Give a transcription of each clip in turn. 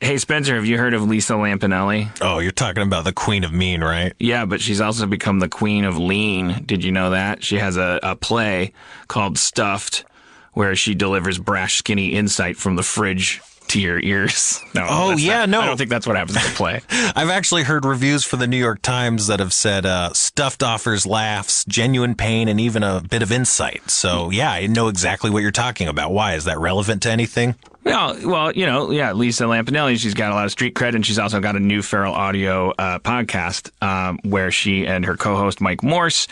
Hey, Spencer, have you heard of Lisa Lampanelli? Oh, you're talking about the Queen of Mean, right? Yeah, but she's also become the Queen of Lean. Did you know that? She has a play called Stuffed, where she delivers brash, skinny insight from the fridge to your ears. No, Oh, yeah, no. I don't think that's what happens in the play. I've actually heard reviews for the New York Times that have said Stuffed offers laughs, genuine pain, and even a bit of insight. So, yeah, I know exactly what you're talking about. Why? Is that relevant to anything? Well, Lisa Lampanelli, she's got a lot of street cred, and she's also got a new Feral Audio podcast where she and her co-host Mike Morse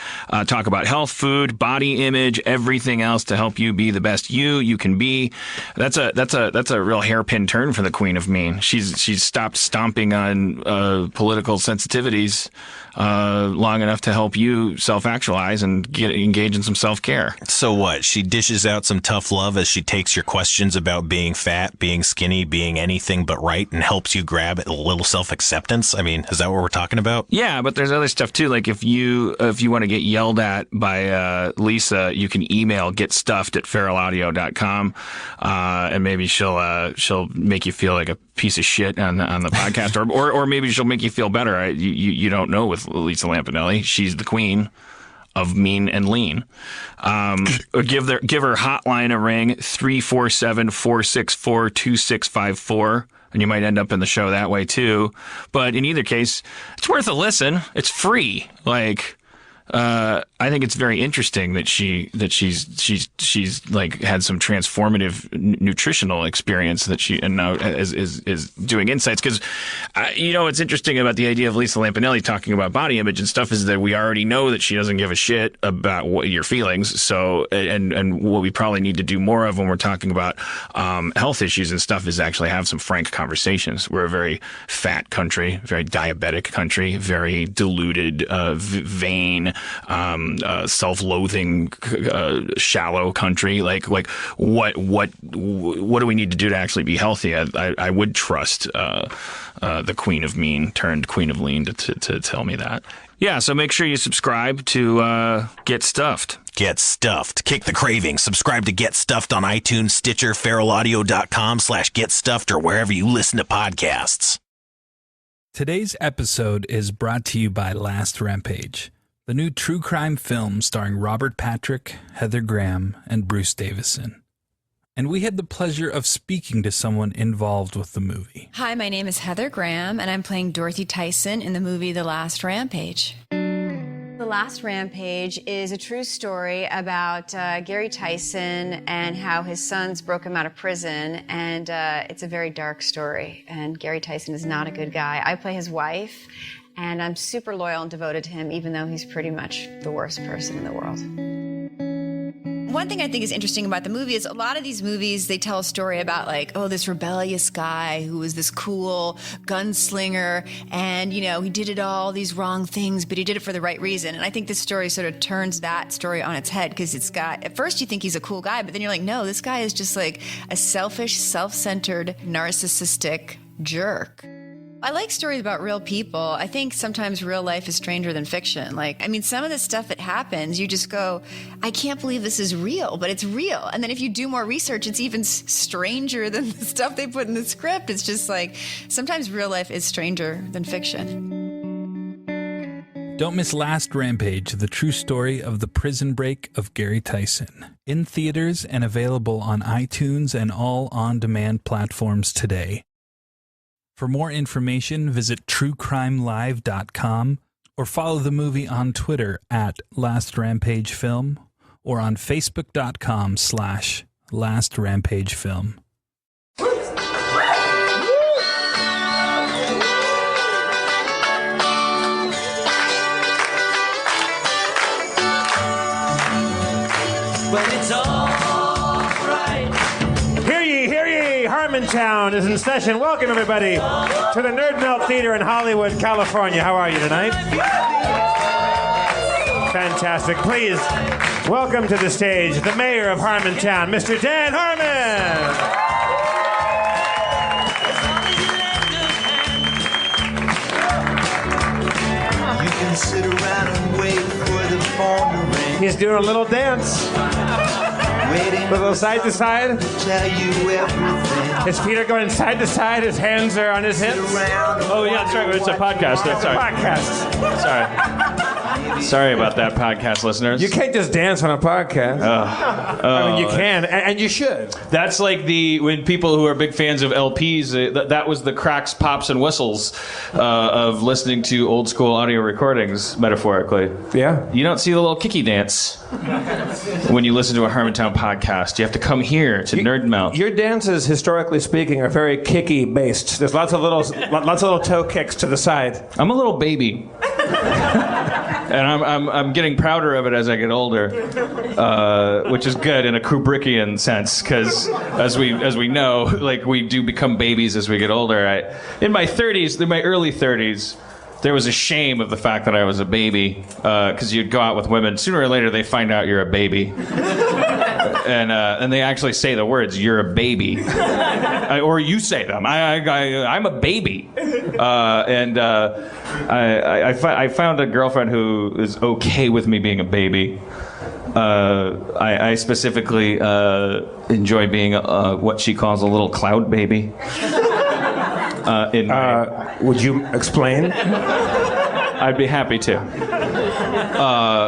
talk about health, food, body image, everything else to help you be the best you can be. That's a real hairpin turn for the Queen of Mean. She's stopped stomping on political sensitivities long enough to help you self-actualize and engage in some self-care. So what? She dishes out some tough love as she takes your questions about being fat, being skinny, being anything but right, and helps you grab a little self-acceptance? I mean, is that what we're talking about? Yeah, but there's other stuff too. Like if you want to get yelled at by Lisa, you can email getstuffed@feralaudio.com, and maybe she'll make you feel like a piece of shit on the podcast, or maybe she'll make you feel better. You don't know with Lisa Lampanelli. She's the queen of mean and lean. Give her hotline a ring, 347-464-2654, and you might end up in the show that way too. But in either case, it's worth a listen. It's free. I think it's very interesting that she's like had some transformative nutritional experience that she and now is doing insights, because what's interesting about the idea of Lisa Lampanelli talking about body image and stuff is that we already know that she doesn't give a shit about what your feelings. So and what we probably need to do more of when we're talking about health issues and stuff is actually have some frank conversations. We're a very fat country, very diabetic country, very deluded, vain, self-loathing, shallow country. Like what do we need to do to actually be healthy? I would trust the Queen of Mean turned Queen of Lean to tell me that. Yeah, so make sure you subscribe to Get Stuffed. Get Stuffed. Kick the craving. Subscribe to Get Stuffed on iTunes, Stitcher, feralaudio.com/getstuffed, or wherever you listen to podcasts. Today's episode is brought to you by Last Rampage, the new true crime film starring Robert Patrick, Heather Graham, and Bruce Davison. And we had the pleasure of speaking to someone involved with the movie. Hi, my name is Heather Graham, and I'm playing Dorothy Tyson in the movie The Last Rampage. The Last Rampage is a true story about Gary Tyson and how his sons broke him out of prison, and it's a very dark story, and Gary Tyson is not a good guy. I play his wife, and I'm super loyal and devoted to him, even though he's pretty much the worst person in the world. One thing I think is interesting about the movie is a lot of these movies, they tell a story about like, oh, this rebellious guy who was this cool gunslinger and, he did these wrong things, but he did it for the right reason. And I think this story sort of turns that story on its head, because at first you think he's a cool guy, but then you're like, no, this guy is just like a selfish, self-centered, narcissistic jerk. I like stories about real people. I think sometimes real life is stranger than fiction. Some of the stuff that happens, you just go, I can't believe this is real, but it's real. And then if you do more research, it's even stranger than the stuff they put in the script. It's just like, sometimes real life is stranger than fiction. Don't miss Last Rampage, the true story of the prison break of Gary Tyson. In theaters and available on iTunes and all on-demand platforms today. For more information, visit truecrimelive.com or follow the movie on Twitter @LastRampageFilm or on Facebook.com/LastRampageFilm. But it's all right. Hear ye, Harmontown is in session. Welcome, everybody, to the Nerd Melt Theater in Hollywood, California. How are you tonight? Fantastic. Please welcome to the stage the mayor of Harmontown, Mr. Dan Harmon. You can sit around and wait for the phone to ring. He's doing a little dance. waiting A little side to side. to tell you everything. His feet are going side to side. His hands are on his hips. Around Oh yeah, that's right. It's a podcast. That's sorry. Podcast. Sorry about that, podcast listeners. You can't just dance on a podcast. I mean, you can, and you should. That's like when people who are big fans of LPs, that was the cracks, pops, and whistles of listening to old school audio recordings, metaphorically. Yeah. You don't see the little kicky dance when you listen to a Harmontown podcast. You have to come here to Nerd Melt. Your dances, historically speaking, are very kicky based. There's lots of little toe kicks to the side. I'm a little baby. And I'm getting prouder of it as I get older, which is good in a Kubrickian sense, because as we know, like we do become babies as we get older. In my early 30s, there was a shame of the fact that I was a baby, because you'd go out with women. Sooner or later, they find out you're a baby. And they actually say the words, "You're a baby," or you say them. I'm a baby, I found a girlfriend who is okay with me being a baby. I specifically enjoy being what she calls a little cloud baby. Would you explain? I'd be happy to.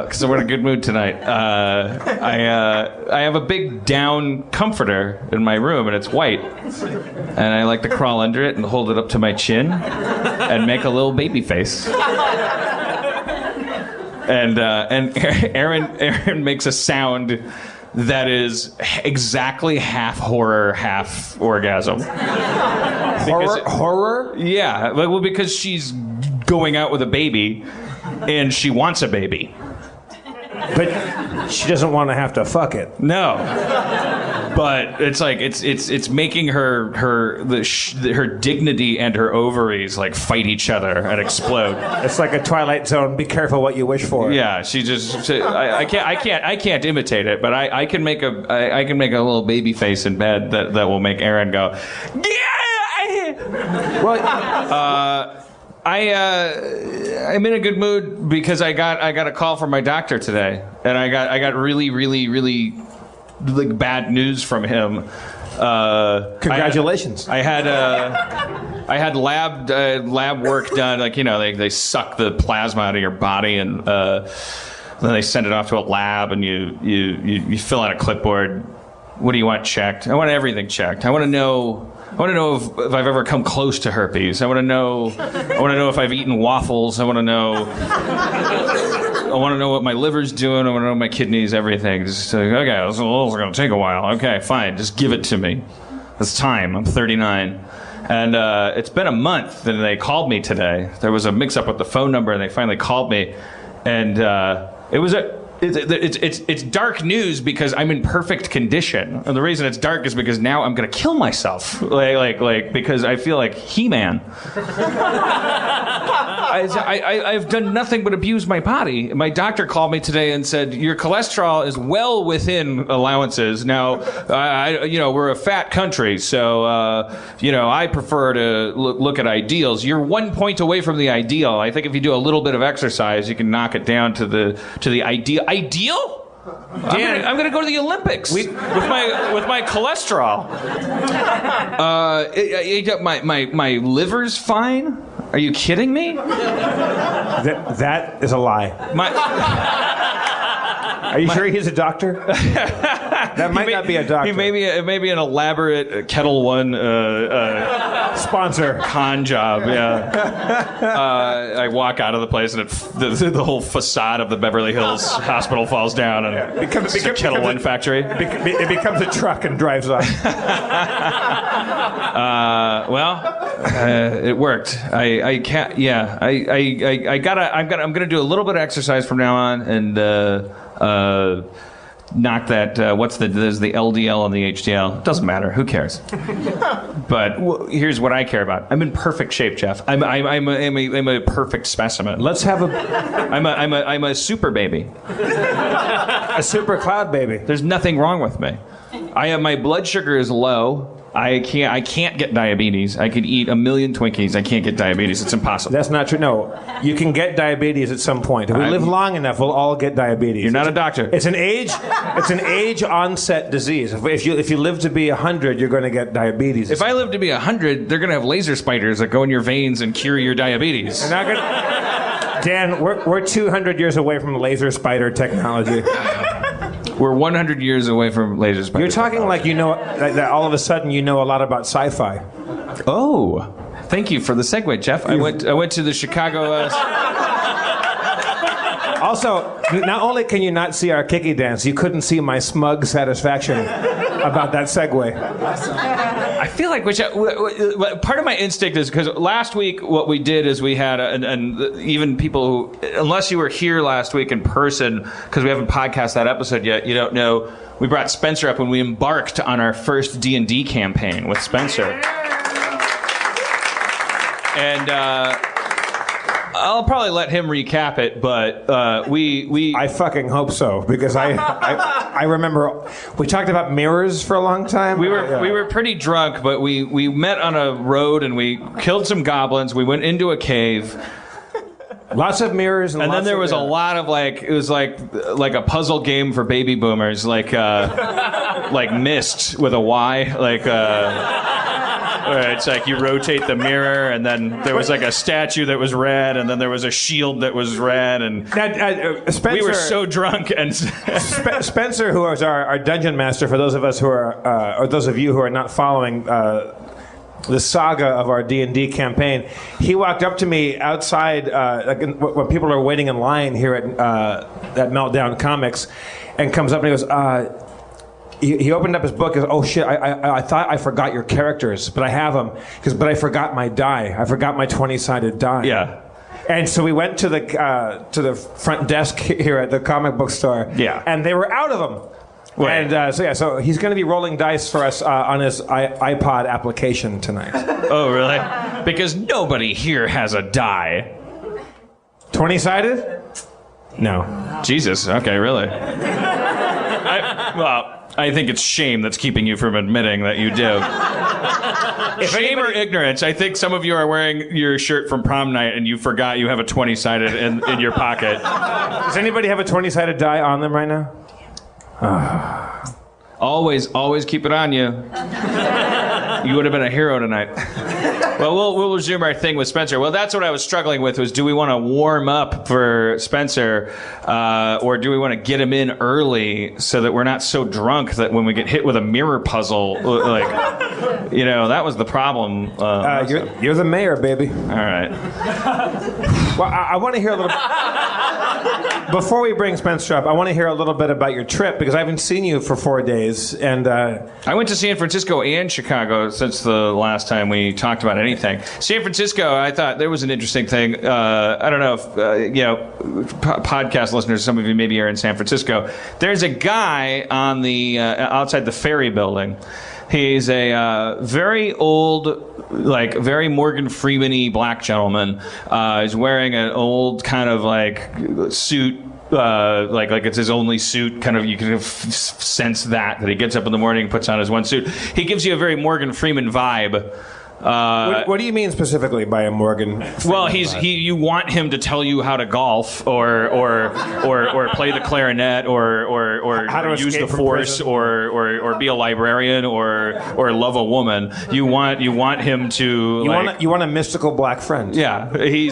Because we're in a good mood tonight. I have a big down comforter in my room, and it's white. And I like to crawl under it and hold it up to my chin and make a little baby face. And Aaron makes a sound that is exactly half horror, half orgasm. Horror? Yeah, well, because she's going out with a baby, and she wants a baby. But she doesn't want to have to fuck it. No, but it's like it's making her dignity and her ovaries like fight each other and explode. It's like a Twilight Zone. Be careful what you wish for. Yeah, I can't imitate it, but I can make a little baby face in bed that will make Aaron go, yeah. Well, I'm in a good mood because I got a call from my doctor today, and I got really like bad news from him. Congratulations. I had lab work done. Like, you know, they suck the plasma out of your body, and then they send it off to a lab, and you fill out a clipboard. What do you want checked? I want everything checked. I want to know if I've ever come close to herpes. I want to know if I've eaten waffles. I want to know what my liver's doing. I want to know my kidneys, everything. Just like, okay, this is going to take a while. Okay, fine. Just give it to me. It's time. I'm 39. And it's been a month, and they called me today. There was a mix-up with the phone number, and they finally called me. And it's dark news because I'm in perfect condition, and the reason it's dark is because now I'm gonna kill myself, like because I feel like He-Man. I've done nothing but abuse my body. My doctor called me today and said your cholesterol is well within allowances. Now, we're a fat country, so I prefer to look at ideals. You're 1 point away from the ideal. I think if you do a little bit of exercise, you can knock it down to the ideal. Ideal? I'm gonna go to the Olympics with my cholesterol. My liver's fine. Are you kidding me? That is a lie. Are you sure he's a doctor? That might not be a doctor. He may be an elaborate Kettle One sponsor con job. Yeah. I walk out of the place, and the whole facade of the Beverly Hills Hospital falls down, and it's a Kettle One factory. It becomes a truck and drives off. It worked. I can't. Yeah. I'm gonna do a little bit of exercise from now on, and knock that. There's the LDL and the HDL. Doesn't matter. Who cares? But here's what I care about. I'm in perfect shape, Jeff. I'm a perfect specimen. Let's have I'm a super baby. a super cloud baby. There's nothing wrong with me. My blood sugar is low. I can't get diabetes. I could eat a million Twinkies. I can't get diabetes. It's impossible. That's not true. No, you can get diabetes at some point. If we live long enough, we'll all get diabetes. You're not a doctor. It's an age onset disease. If you live to be 100, you're going to get diabetes. If I live to be 100, they're going to have laser spiders that go in your veins and cure your diabetes. They're not gonna... Dan, we're 200 years away from laser spider technology. We're 100 years away from laser spiders. You're talking like you know, like that all of a sudden you know a lot about sci-fi. Oh, thank you for the segue, Jeff. I went to the Chicago... Also, not only can you not see our kicky dance, you couldn't see my smug satisfaction about that segue. I feel like part of my instinct is because last week what we did is we had and even people who, unless you were here last week in person, because we haven't podcasted that episode yet, you don't know. We brought Spencer up when we embarked on our first D&D campaign with Spencer, and I'll probably let him recap it, but we I fucking hope so, because I remember we talked about mirrors for a long time. We were pretty drunk, but we met on a road and we killed some goblins. We went into a cave. Lots of mirrors, and then there was a lot of it was like a puzzle game for baby boomers, like Myst with a Y, where it's like you rotate the mirror, and then there was like a statue that was red, and then there was a shield that was red, and Spencer, we were so drunk. And Spencer, who is our dungeon master, for those of us who are, or those of you who are not following the saga of our D&D campaign, he walked up to me outside when people are waiting in line here at Meltdown Comics, and comes up and he goes, he opened up his book and goes, oh shit, I thought I forgot your characters, but I have them. But I forgot my die. I forgot my 20-sided die. Yeah. And so we went to the front desk here at the comic book store. Yeah. And they were out of them. Right. And so he's going to be rolling dice for us on his iPod application tonight. Oh, really? Because nobody here has a die. 20-sided? No. Jesus. Okay, really? I think it's shame that's keeping you from admitting that you do. Shame or ignorance. I think some of you are wearing your shirt from prom night and you forgot you have a 20-sided in your pocket. Does anybody have a 20-sided die on them right now? Always keep it on you. You would have been a hero tonight. Well, we'll resume our thing with Spencer. Well, that's what I was struggling with, was do we want to warm up for Spencer, or do we want to get him in early so that we're not so drunk that when we get hit with a mirror puzzle, that was the problem. You're the mayor, baby. All right. Well, I want to hear a little... Before we bring Spencer up, I want to hear a little bit about your trip, because I haven't seen you for 4 days, and... I went to San Francisco and Chicago since the last time we talked about anything. San Francisco, I thought there was an interesting thing. I don't know if, podcast listeners, some of you maybe are in San Francisco. There's a guy on the outside the Ferry Building. He's a very old, very Morgan Freeman-y black gentleman. He's wearing an old kind of suit, like it's his only suit. Kind of, you can sense that he gets up in the morning and puts on his one suit. He gives you a very Morgan Freeman vibe. What do you mean specifically by a Morgan Freeman? Well, you want him to tell you how to golf or play the clarinet or how to use the force or be a librarian or love a woman. You want him to you want a mystical black friend. Yeah, he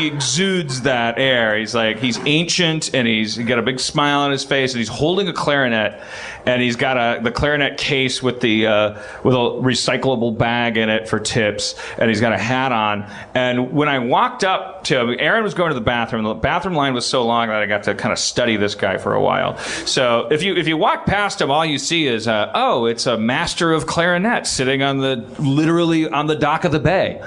exudes that air. He's ancient, and he's got a big smile on his face, and he's holding a clarinet, and he's got the clarinet case with a recyclable bag in it for tips, and he's got a hat on. And when I walked up to him, Aaron was going to the bathroom. The bathroom line was so long that I got to kind of study this guy for a while. So if you walk past him, all you see is it's a master of clarinet sitting literally on the dock of the bay,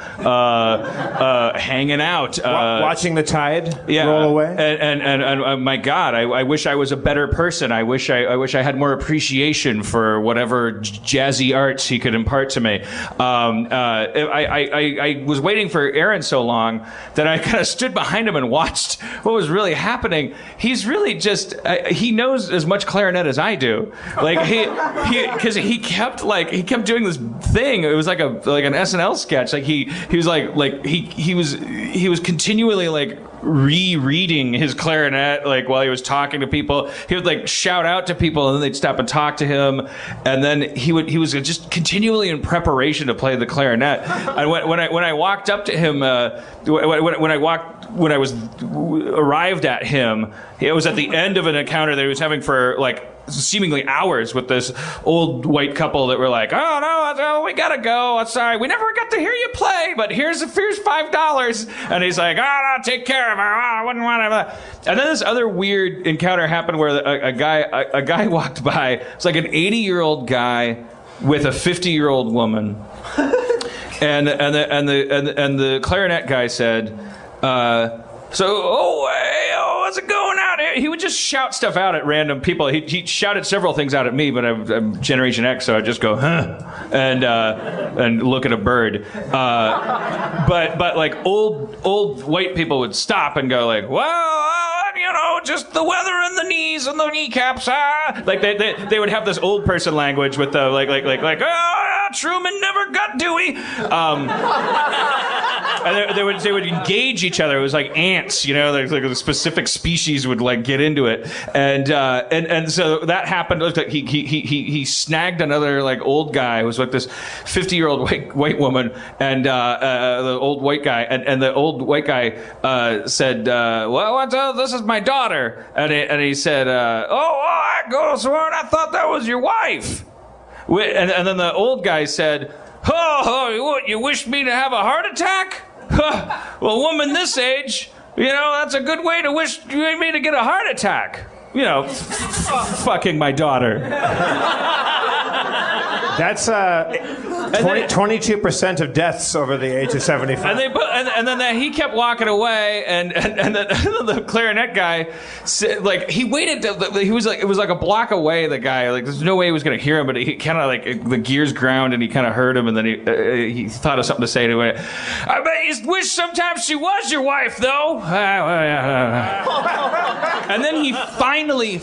hanging out, watching the tide roll away. And my God, I wish I was a better person. I wish I had more appreciation for whatever jazzy arts he could impart to me. I was waiting for Aaron so long that I kind of stood behind him and watched what was really happening. He's really just he knows as much clarinet as I do. Like because he kept doing this thing. It was like an SNL sketch. Like he was continually like rereading his clarinet like while he was talking to people. He would like shout out to people and then they'd stop and talk to him, and then he was just continually in preparation to play the clarinet. And when I walked up to him, when I was arrived at him, it was at the end of an encounter that he was having for like seemingly hours with this old white couple that were like, oh no, we gotta go. Sorry, we never got to hear you play, but here's $5. And he's like, no, take care of her. I wouldn't want to. And then this other weird encounter happened where a guy walked by. It's like an 80-year-old guy with a 50-year-old woman, and the clarinet guy said, how's it going out here? He would just shout stuff out at random people. He shouted several things out at me, but I'm Generation X, so I just go, huh, and look at a bird. But like old white people would stop and go like, well, just the weather and the knees and the kneecaps. Like they would have this old person language with the like Truman never got Dewey. And they would engage each other. It was like ants, like a specific species would like get into it, and so that happened. It looked like he snagged another like old guy who was like this 50-year-old white woman, and the old white guy, and the old white guy said, well, this is my daughter, and he said, I go so I thought that was your wife, and then the old guy said, what, you wish me to have a heart attack? Well, woman this age, that's a good way to wish me to get a heart attack. Fucking my daughter. That's 22% of deaths over the age of 75. And then he kept walking away, and then the clarinet guy said, like, he waited. He was like, it was like a block away. The guy, like, there's no way he was going to hear him, but he kind of like the gears ground, and he kind of heard him, and then he thought of something to say to him. I bet you wish sometimes she was your wife, though. And then he finally,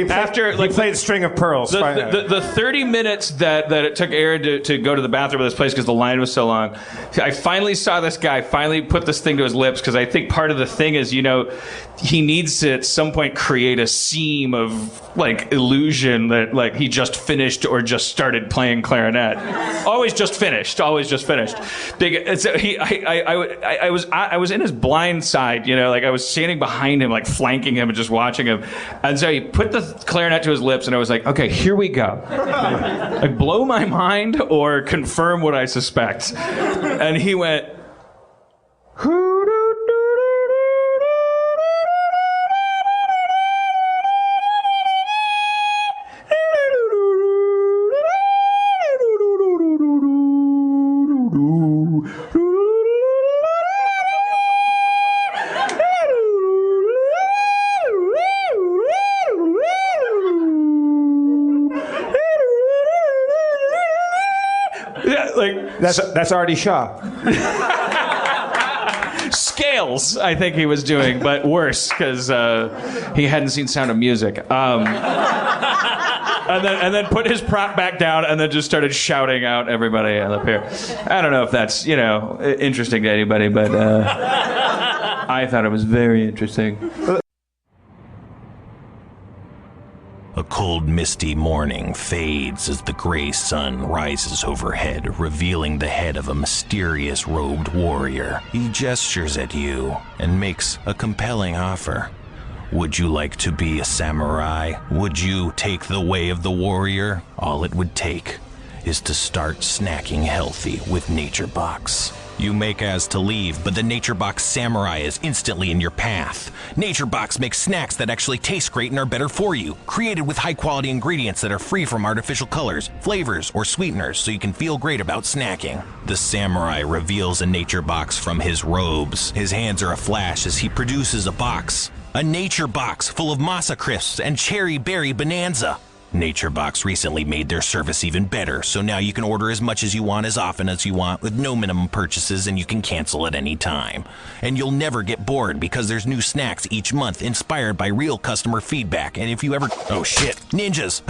after he played String of Pearls. The 30 minutes that it took Aaron to go to the bathroom of this place because the line was so long, I finally saw this guy finally put this thing to his lips, because I think part of the thing is, he needs to at some point create a seam of like illusion that like he just finished or just started playing clarinet. Always just finished. I was in his blind side, like I was standing behind him, like flanking him and just watching him. And so he put the clarinet to his lips, and I was like, okay, here we go. Like, blow my mind or confirm what I suspect. And he went, That's Artie Shaw. Scales, I think he was doing, but worse, because he hadn't seen Sound of Music. And then put his prop back down, and then just started shouting out everybody up here. I don't know if that's interesting to anybody, but I thought it was very interesting. A cold, misty morning fades as the gray sun rises overhead, revealing the head of a mysterious robed warrior. He gestures at you and makes a compelling offer. Would you like to be a samurai? Would you take the way of the warrior? All it would take is to start snacking healthy with Nature Box. You make as to leave, but the Nature Box Samurai is instantly in your path. Nature Box makes snacks that actually taste great and are better for you, created with high-quality ingredients that are free from artificial colors, flavors, or sweeteners, so you can feel great about snacking. The Samurai reveals a Nature Box from his robes. His hands are aflash as he produces a box. A Nature Box full of masa crisps and cherry berry bonanza. NatureBox recently made their service even better, so now you can order as much as you want as often as you want with no minimum purchases, and you can cancel at any time. And you'll never get bored because there's new snacks each month inspired by real customer feedback. And if you ever... Oh shit, ninjas!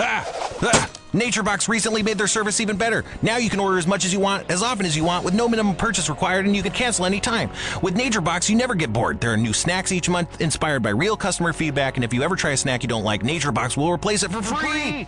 NatureBox recently made their service even better. Now you can order as much as you want, as often as you want, with no minimum purchase required, and you can cancel anytime. With NatureBox, you never get bored. There are new snacks each month inspired by real customer feedback, and if you ever try a snack you don't like, NatureBox will replace it for free!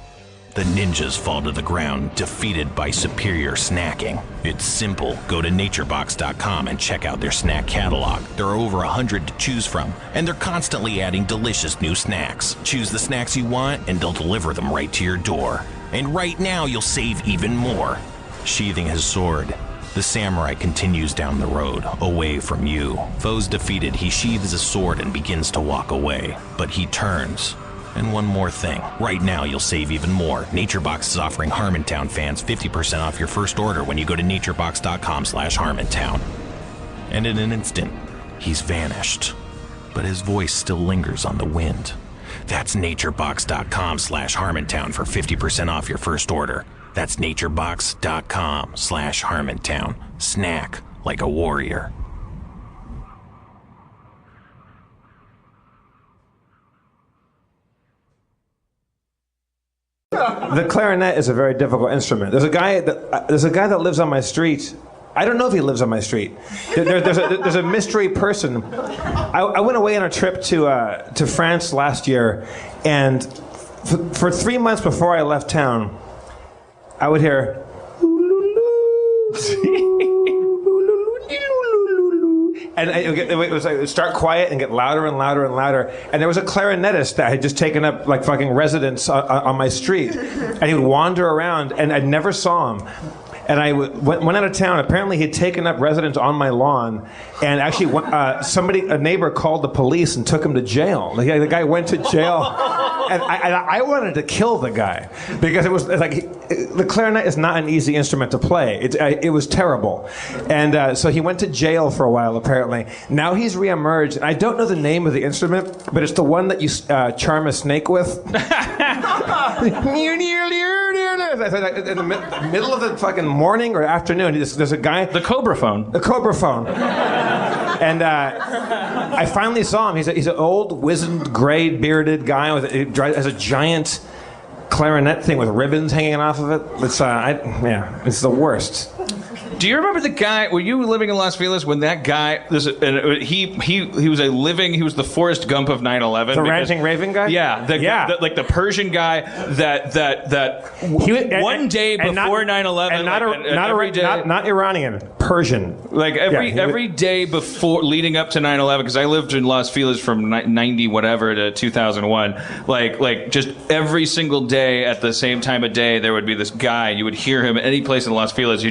The ninjas fall to the ground, defeated by superior snacking. It's simple. Go to naturebox.com and check out their snack catalog. There are over 100 to choose from, and they're constantly adding delicious new snacks. Choose the snacks you want, and they'll deliver them right to your door. And right now, you'll save even more. Sheathing his sword, the samurai continues down the road, away from you. Foes defeated, he sheathes his sword and begins to walk away. But he turns. And one more thing. Right now, you'll save even more. NatureBox is offering Harmontown fans 50% off your first order when you go to naturebox.com/Harmontown. And in an instant, he's vanished. But his voice still lingers on the wind. That's naturebox.com/Harmontown for 50% off your first order. That's naturebox.com/Harmontown. Snack like a warrior. The clarinet is a very difficult instrument. There's a guy that lives on my street. I don't know if he lives on my street. There's a mystery person. I went away on a trip to France last year, and for 3 months before I left town, I would hear. And it would start quiet and get louder and louder and louder. And there was a clarinetist that had just taken up like fucking residence on my street. And he would wander around, and I never saw him. And I went out of town. Apparently, he'd taken up residence on my lawn, and actually, a neighbor called the police and took him to jail. The guy went to jail, and I wanted to kill the guy because it was like the clarinet is not an easy instrument to play. It was terrible, and so he went to jail for a while. Apparently, now he's reemerged. I don't know the name of the instrument, but it's the one that you charm a snake with. In the middle of the fucking morning or afternoon, there's a guy. The Cobra phone. The Cobra phone. And I finally saw him. He's an old, wizened, gray, bearded guy he has a giant clarinet thing with ribbons hanging off of it. It's it's the worst. Do you remember the guy? Were you living in Las Vegas when that guy? He was the Forrest Gump of 9/11. The ranting raving guy. Yeah, the Persian guy one day before 9/11, not Iranian, Persian. Like every day before leading up to 9/11, because I lived in Las Vegas from 90 whatever to 2001. Like just every single day at the same time of day, there would be this guy. You would hear him at any place in Las Vegas.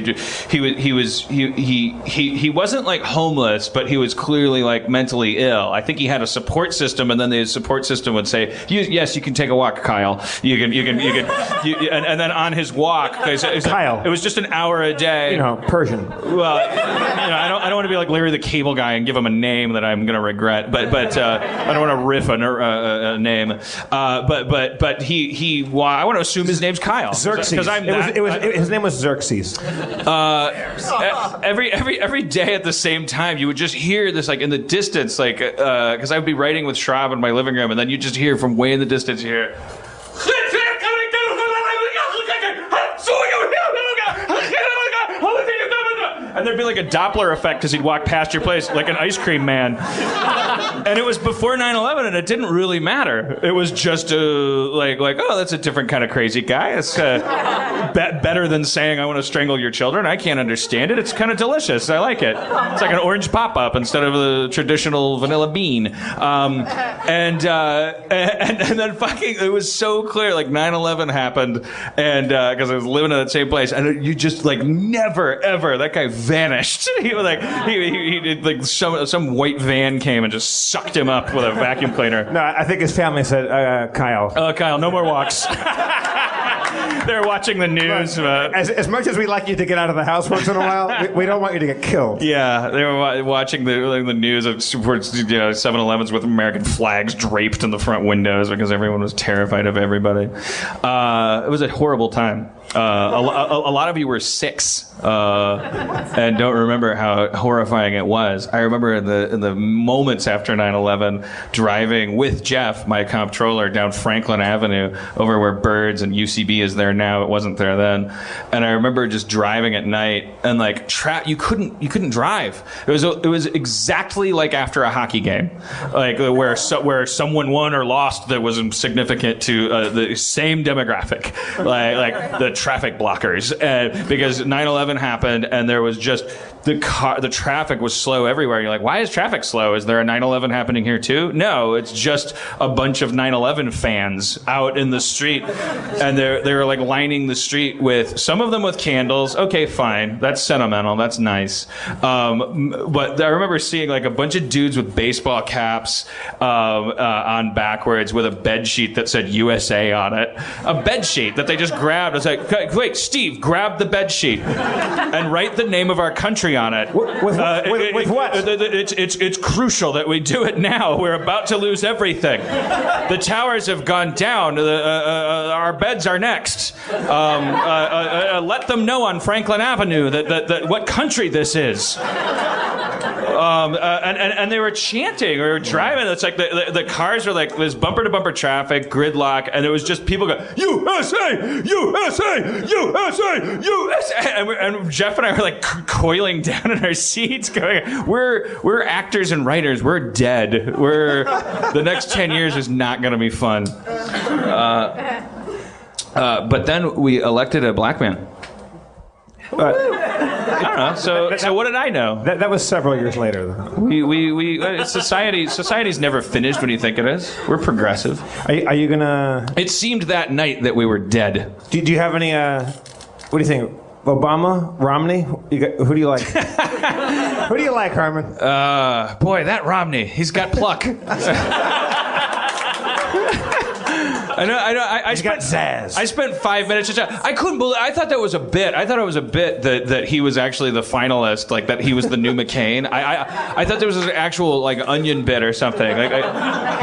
He wasn't like homeless, but he was clearly like mentally ill. I think he had a support system, and then the support system would say, "Yes, you can take a walk, Kyle. And then on his walk, Kyle, it was just an hour a day. Persian. Well, I don't want to be like Larry the Cable Guy and give him a name that I'm gonna regret. But I don't want to riff a name. But he I want to assume his name's Kyle. Xerxes. His name was Xerxes. Every day at the same time, you would just hear this like in the distance, like because I would be writing with Schraub in my living room, and then you just hear from way in the distance, you hear. And there'd be like a Doppler effect because he'd walk past your place like an ice cream man. And it was before 9/11, and it didn't really matter. It was just like oh, that's a different kind of crazy guy. It's better than saying I want to strangle your children. I can't understand it. It's kind of delicious. I like it. It's like an orange pop-up instead of the traditional vanilla bean. And then fucking, it was so clear. Like 9/11 happened, and because I was living in that same place, and you just like never ever that guy vanished. He was like he did like some white van came and just sucked him up with a vacuum cleaner. No, I think his family said, Kyle. Kyle, no more walks. They're watching the news. As much as we like you to get out of the house once in a while, we don't want you to get killed. Yeah, they were watching the news of 7-Elevens with American flags draped in the front windows because everyone was terrified of everybody. It was a horrible time. A lot of you were 6 and don't remember how horrifying it was. I remember in the moments after 9/11 driving with Jeff, my comptroller, down Franklin Avenue over where Birds and UCB is there now. It wasn't there then. And I remember just driving at night and like you couldn't drive. It was exactly like after a hockey game, like where someone won or lost that was significant to the same demographic, like the traffic blockers, because 9/11 happened and there was just the traffic was slow everywhere. You're like, why is traffic slow? Is there a 9/11 happening here too? No, it's just a bunch of 9/11 fans out in the street, and they were like lining the street with some of them with candles. Okay, fine, that's sentimental, that's nice. But I remember seeing like a bunch of dudes with baseball caps on backwards with a bed sheet that said USA on it. A bed sheet that they just grabbed. It's like, wait, Steve, grab the bed sheet and write the name of our country on it. With what? It's crucial that we do it now. We're about to lose everything. The towers have gone down. Our beds are next. Let them know on Franklin Avenue that what country this is. And they were chanting. We were driving. It's like the cars were like this bumper to bumper traffic, gridlock, and it was just people going USA, USA, USA, USA, and Jeff and I were like coiling down in our seats, going, "We're actors and writers. We're dead. The next 10 years is not going to be fun." But then we elected a black man. I don't know. So what did I know? That was several years later, though. We society's never finished when you think it is. We're progressive. Are you gonna? It seemed that night that we were dead. Do you have any? What do you think? Obama, Romney? Who do you like? Who do you like, Harmon? Boy, that Romney. He's got pluck. I know. He's got zazz. I spent 5 minutes. I couldn't believe. I thought that was a bit. I thought it was a bit that he was actually the finalist, like that he was the new McCain. I thought there was an actual like Onion bit or something. Like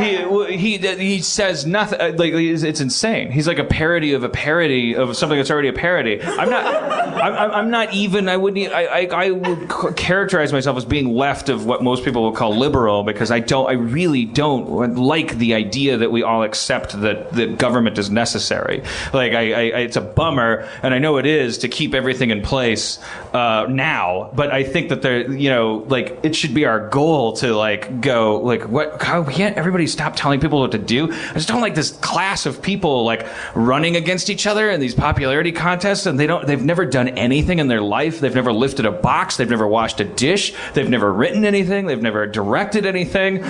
he says nothing. Like it's insane. He's like a parody of something that's already a parody. I'm not even. I would characterize myself as being left of what most people would call liberal, because I really don't like the idea that we all accept that government is necessary. Like it's a bummer, and I know it is, to keep everything in place now. But I think that like it should be our goal to like go like how can't everybody stop telling people what to do? I just don't like this class of people like running against each other in these popularity contests, and they've never done anything in their life. They've never lifted a box. They've never washed a dish. They've never written anything. They've never directed anything.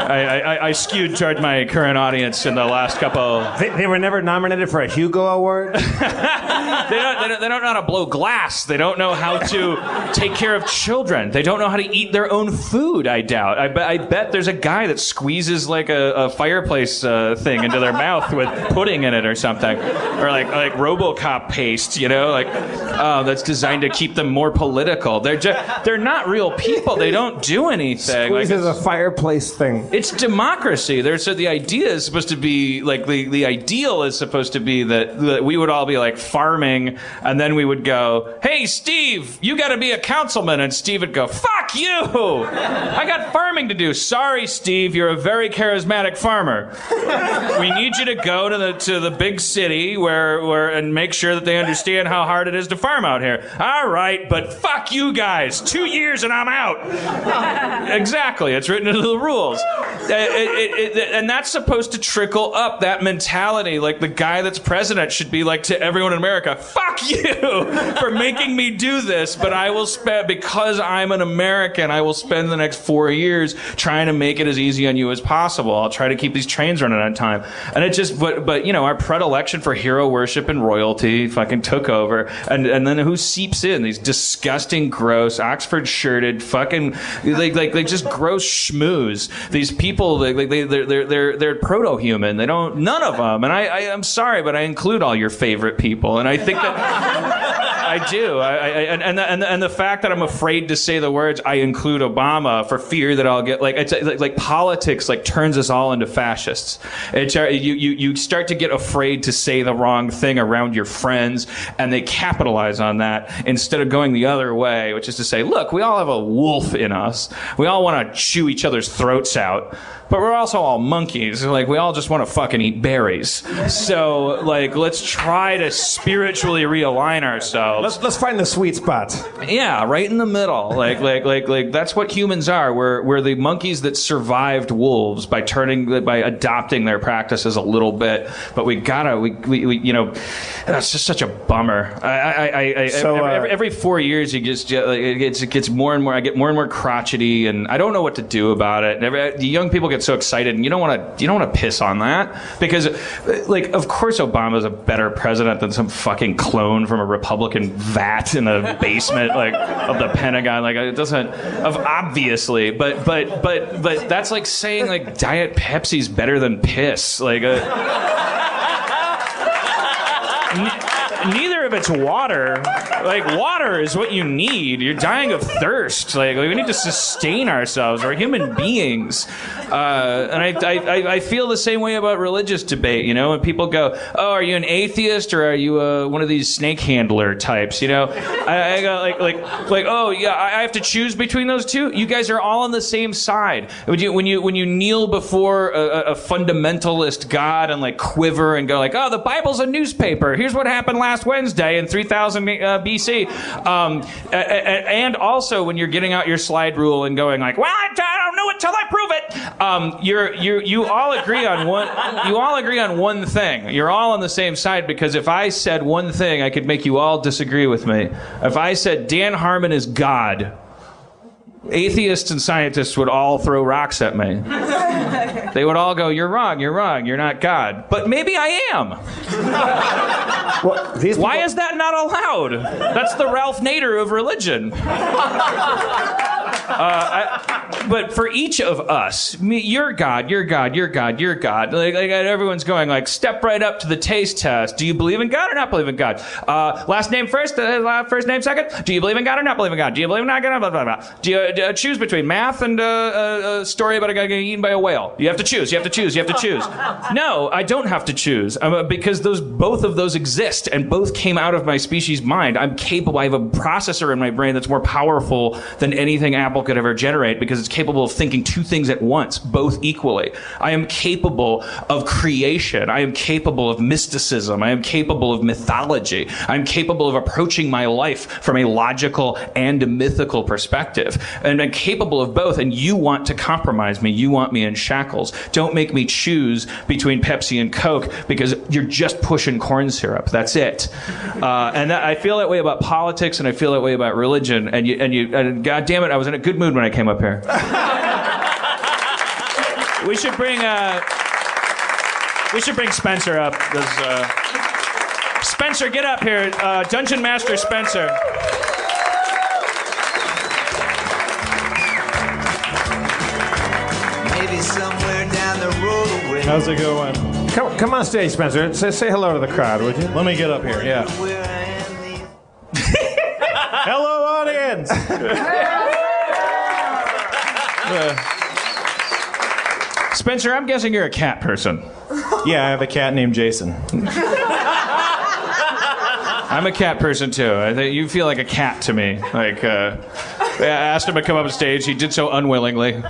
I skewed toward my current audience in the last couple. They were never nominated for a Hugo Award. They don't know how to blow glass. They don't know how to take care of children. They don't know how to eat their own food. I doubt. I bet there's a guy that squeezes like a fireplace thing into their mouth with pudding in it or something, or like RoboCop paste. That's designed to keep them more political. They're not real people. They don't do anything. Squeezes a fireplace thing. It's democracy. The idea is supposed to be like the ideal is supposed to be that we would all be like farming, and then we would go, "Hey, Steve, you got to be a councilman," and Steve would go, "Fuck you! I got farming to do." "Sorry, Steve, you're a very charismatic farmer. We need you to go to the big city where and make sure that they understand how hard it is to farm out here." "All right, but fuck you guys. 2 years and I'm out." Exactly. It's written into the rules. And that's supposed to trickle up, that mentality. Like the guy that's president should be like to everyone in America, "Fuck you for making me do this, but I will spend, because I'm an American, I will spend the next 4 years trying to make it as easy on you as possible. I'll try to keep these trains running on time." And it just, but our predilection for hero worship and royalty fucking took over. And then who seeps in? These disgusting, gross, Oxford shirted, fucking, like just gross schmooze Jews, these people, they're proto-human. They don't, none of them. And I'm sorry, but I include all your favorite people. And I think that I do. And the fact that I'm afraid to say the words "I include Obama" for fear that I'll get it's like politics turns us all into fascists. You start to get afraid to say the wrong thing around your friends, and they capitalize on that instead of going the other way, which is to say, look, we all have a wolf in us. We all want to chew each other's throats out. But we're also all monkeys. We all just want to fucking eat berries. So, let's try to spiritually realign ourselves. Let's find the sweet spot. Yeah, right in the middle. That's what humans are. We're the monkeys that survived wolves by adopting their practices a little bit. But we that's just such a bummer. Every 4 years, it gets more and more. I get more and more crotchety, and I don't know what to do about it. The young people get so excited, and you don't want to piss on that, because of course Obama's a better president than some fucking clone from a Republican vat in the basement of the Pentagon. It doesn't, obviously, but that's like saying Diet Pepsi's better than piss. Neither of it's water. Water is what you need. You're dying of thirst. We need to sustain ourselves. We're human beings. And I feel the same way about religious debate. When people go, "Oh, are you an atheist or are you one of these snake handler types?" I go "Oh yeah, I have to choose between those two." You guys are all on the same side. When you kneel before a fundamentalist God and quiver and go "Oh, the Bible's a newspaper. Here's what happened last Wednesday in 3000 BC," and also when you're getting out your slide rule and going "Well, I don't know it till I prove it." You all agree on one. You all agree on one thing. You're all on the same side, because if I said one thing, I could make you all disagree with me. If I said Dan Harmon is God, atheists and scientists would all throw rocks at me. They would all go, "You're wrong, you're not God." But maybe I am. Why is that not allowed? That's the Ralph Nader of religion. But for each of us, you're God, you're God, you're God, you're God. Everyone's going step right up to the taste test. Do you believe in God or not believe in God? Last name first, first name second. Do you believe in God or not believe in God? Do you believe in God? Blah, blah, blah. Do you choose between math and a story about a guy getting eaten by a whale? You have to choose. You have to choose. You have to choose. No, I don't have to choose, because both of those exist, and both came out of my species' mind. I'm capable. I have a processor in my brain that's more powerful than anything Apple could ever generate, because it's capable of thinking two things at once, both equally. I am capable of creation. I am capable of mysticism. I am capable of mythology. I'm capable of approaching my life from a logical and a mythical perspective. And I'm capable of both, and you want to compromise me. You want me in shackles. Don't make me choose between Pepsi and Coke, because you're just pushing corn syrup. That's it. I feel that way about politics, and I feel that way about religion. And God damn it, I was in a good mood when I came up here. We should bring Spencer up. Spencer, get up here. Dungeon Master Spencer. Maybe somewhere down the road away. How's it going? Come on stage, Spencer. Say hello to the crowd, would you? Let me get up here, yeah. Where I am these Hello, audience! Spencer, I'm guessing you're a cat person. Yeah, I have a cat named Jason. I'm a cat person too. I think you feel like a cat to me. I asked him to come up on stage. He did so unwillingly.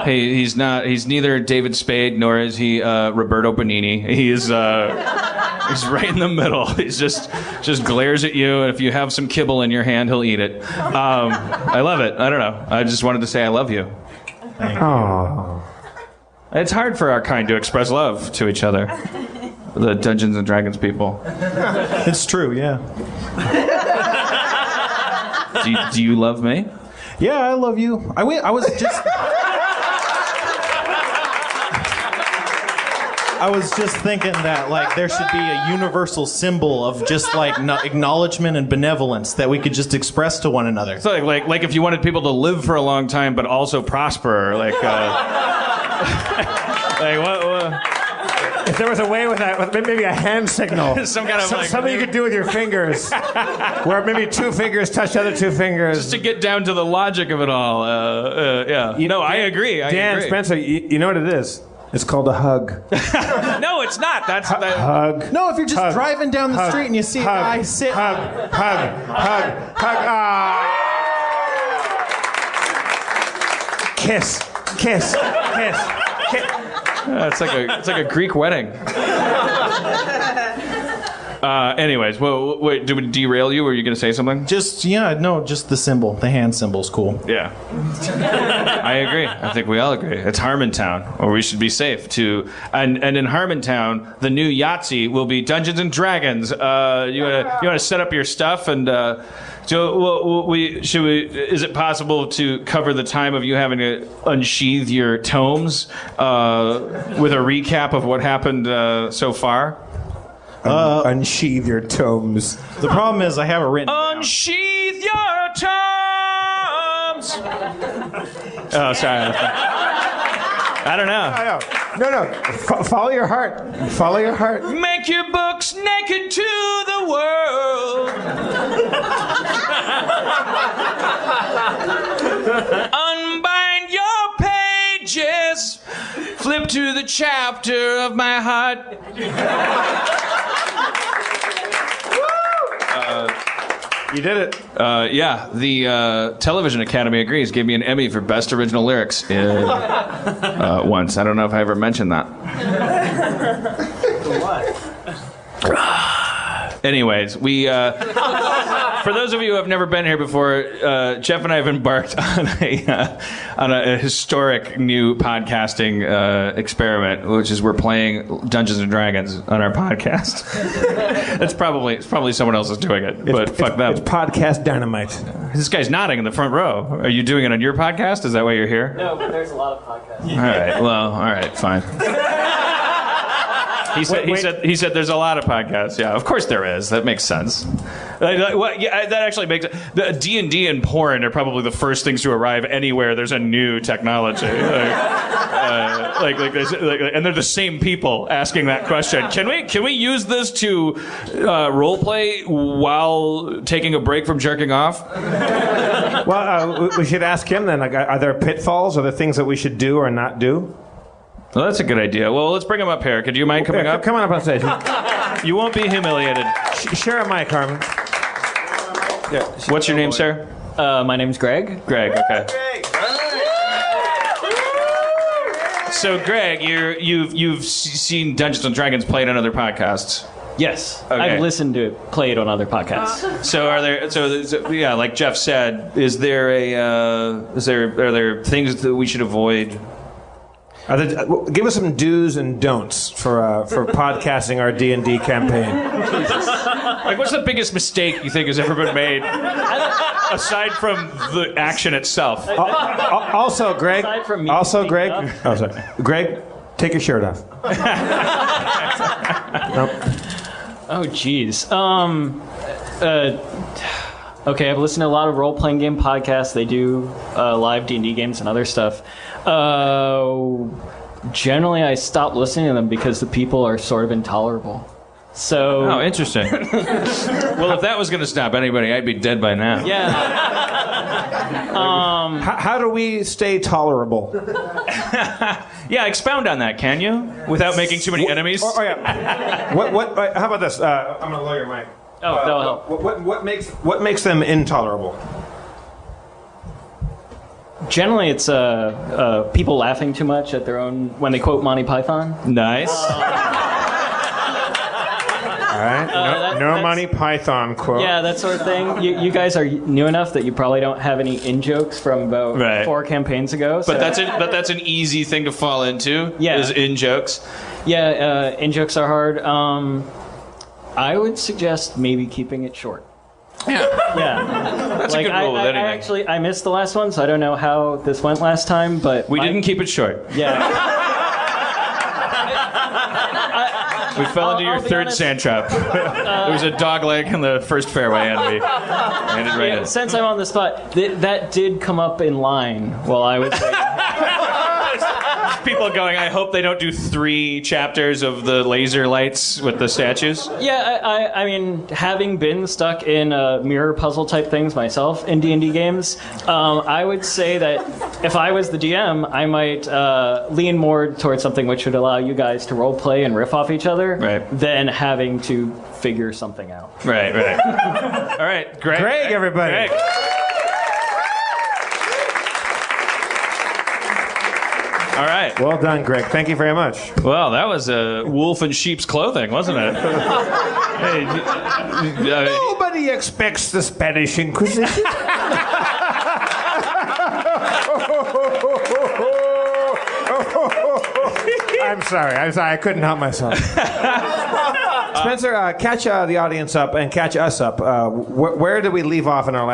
He's neither David Spade nor is he Roberto Benigni. He's right in the middle. He's just glares at you, and if you have some kibble in your hand, he'll eat it. I love it. I don't know. I just wanted to say I love you. Thank you. It's hard for our kind to express love to each other. The Dungeons and Dragons people. It's true, yeah. Do you love me? Yeah, I love you. I was just... I was just thinking that like there should be a universal symbol of just like acknowledgement and benevolence that we could just express to one another. It's like if you wanted people to live for a long time but also prosper, like what? If there was a way with that, with maybe a hand signal, Some kind of like something you could do with your fingers, where maybe two fingers touch other two fingers. just to get down to the logic of it all. Yeah. I agree. Dan Spencer, you know what it is? It's called a hug. No, it's not. That's Hug. No, if you're just Hug. driving down the Hug. street and you see a Hug. guy sit. Hug. Ah. Kiss. it's like a Greek wedding. Anyways, well, wait, did we derail you? Were you going to say something? Just the symbol. The hand symbol's cool. Yeah. I agree. I think we all agree. It's Harmontown, or we should be safe to. And in Harmontown, the new Yahtzee will be Dungeons and Dragons. You want to set up your stuff and. So, is it possible to cover the time of you having to unsheath your tomes with a recap of what happened so far? Unsheathe your tomes. The problem is I have it written down. Unsheath your tomes! Oh, sorry. I don't know. No. Follow your heart. Follow your heart. Make your books naked to the world. Unbind your pages. Flip to the chapter of my heart. You did it. Yeah, the Television Academy agrees. Gave me an Emmy for Best Original Lyrics once. I don't know if I ever mentioned that. Anyways, we for those of you who have never been here before, Jeff and I have embarked on a historic new podcasting experiment, which is we're playing Dungeons and Dragons on our podcast. It's probably someone else is doing it, but fuck them. It's podcast dynamite. This guy's nodding in the front row. Are you doing it on your podcast? Is that why you're here? No, but there's a lot of podcasts. All right, fine. He said there's a lot of podcasts. Yeah, of course there is. That makes sense. That actually makes the D&D and porn are probably the first things to arrive anywhere there's a new technology. And they're the same people asking that question. Can we use this to role play while taking a break from jerking off? Well, we should ask him then. Like, are there pitfalls? Are there things that we should do or not do? Well, that's a good idea. Well, let's bring him up here. Could you mind coming up? Come on up on stage. You won't be humiliated. Share a mic, Harmon. Yeah. What's your name, sir? My name's Greg. Greg. Okay. So, Greg, you've seen Dungeons and Dragons played on other podcasts. Yes, Okay. I've listened to it played on other podcasts. So, yeah, like Jeff said, are there things that we should avoid? Give us some do's and don'ts for podcasting our D&D campaign. Like, what's the biggest mistake you think has ever been made, aside from the action itself? Also, Greg. Aside from me Greg. speaking Oh, sorry. Greg, take your shirt off. Nope. Oh, jeez. Okay, I've listened to a lot of role-playing game podcasts. They do live D&D games and other stuff. Generally, I stop listening to them because the people are sort of intolerable. So. Oh, interesting. Well, if that was going to stop anybody, I'd be dead by now. Yeah. How do we stay tolerable? Yeah, expound on that, can you? Without making too many enemies? Oh yeah. How about this? I'm going to lower your mic. Oh, that'll help. What makes them intolerable? Generally, it's people laughing too much at their own when they quote Monty Python. Nice. All right. No Monty Python quote. Yeah, that sort of thing. You guys are new enough that you probably don't have any in-jokes from about 4 campaigns ago. So. But that's an easy thing to fall into. Yeah. Is in-jokes. Yeah, in-jokes are hard. I would suggest maybe keeping it short. Yeah. Yeah. That's a good rule with anything. I missed the last one, so I don't know how this went last time, but... We didn't keep it short. Yeah. We fell into your I'll be third honest. sand trap. There was a dog leg in the first fairway, and we landed right in. Since I'm on the spot, that did come up in line while I was waiting. People going, I hope they don't do 3 chapters of the laser lights with the statues. Yeah, I mean, having been stuck in mirror puzzle type things myself in D&D games, I would say that if I was the DM, I might lean more towards something which would allow you guys to role play and riff off each other, than having to figure something out. Right. All right, Greg. Greg, everybody. Greg. All right. Well done, Greg. Thank you very much. Well, that was a wolf in sheep's clothing, wasn't it? Hey, Nobody expects the Spanish Inquisition. I'm sorry. I couldn't help myself. Spencer, catch the audience up and catch us up. Where did we leave off in our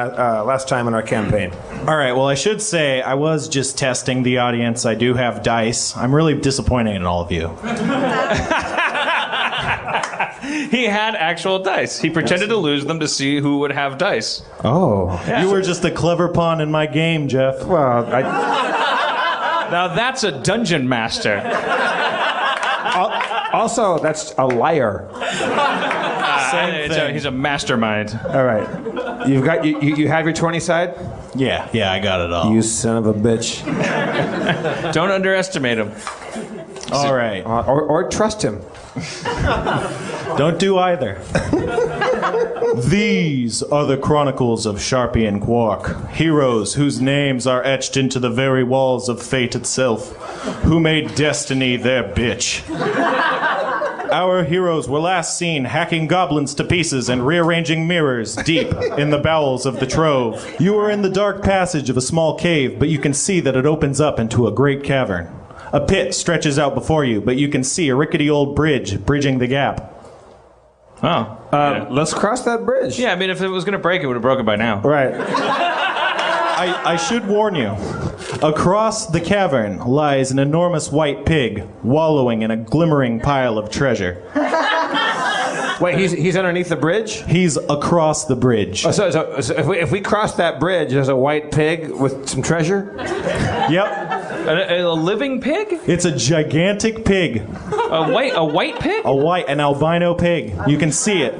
last time in our campaign? All right, well, I should say I was just testing the audience. I do have dice. I'm really disappointed in all of you. he had actual dice. He pretended to lose them to see who would have dice. Oh. Yeah. You were just a clever pawn in my game, Jeff. Well, Now that's a dungeon master. also, that's a liar. Same thing. He's a mastermind. All right. You've got you have your 20 side? Yeah, I got it all. You son of a bitch. Don't underestimate him. All right. Or trust him. Don't do either. These are the chronicles of Sharpie and Quark, heroes whose names are etched into the very walls of fate itself, who made destiny their bitch. Our heroes were last seen hacking goblins to pieces and rearranging mirrors deep in the bowels of the Trove. You are in the dark passage of a small cave, but you can see that it opens up into a great cavern. A pit stretches out before you, but you can see a rickety old bridge bridging the gap. Oh. Let's cross that bridge. Yeah, I mean, if it was going to break, it would have broken by now. Right. I should warn you. Across the cavern lies an enormous white pig, wallowing in a glimmering pile of treasure. Wait, he's underneath the bridge? He's across the bridge. Oh, so if we cross that bridge, there's a white pig with some treasure? Yep. A living pig? It's a gigantic pig. A white pig? An albino pig. You can see it.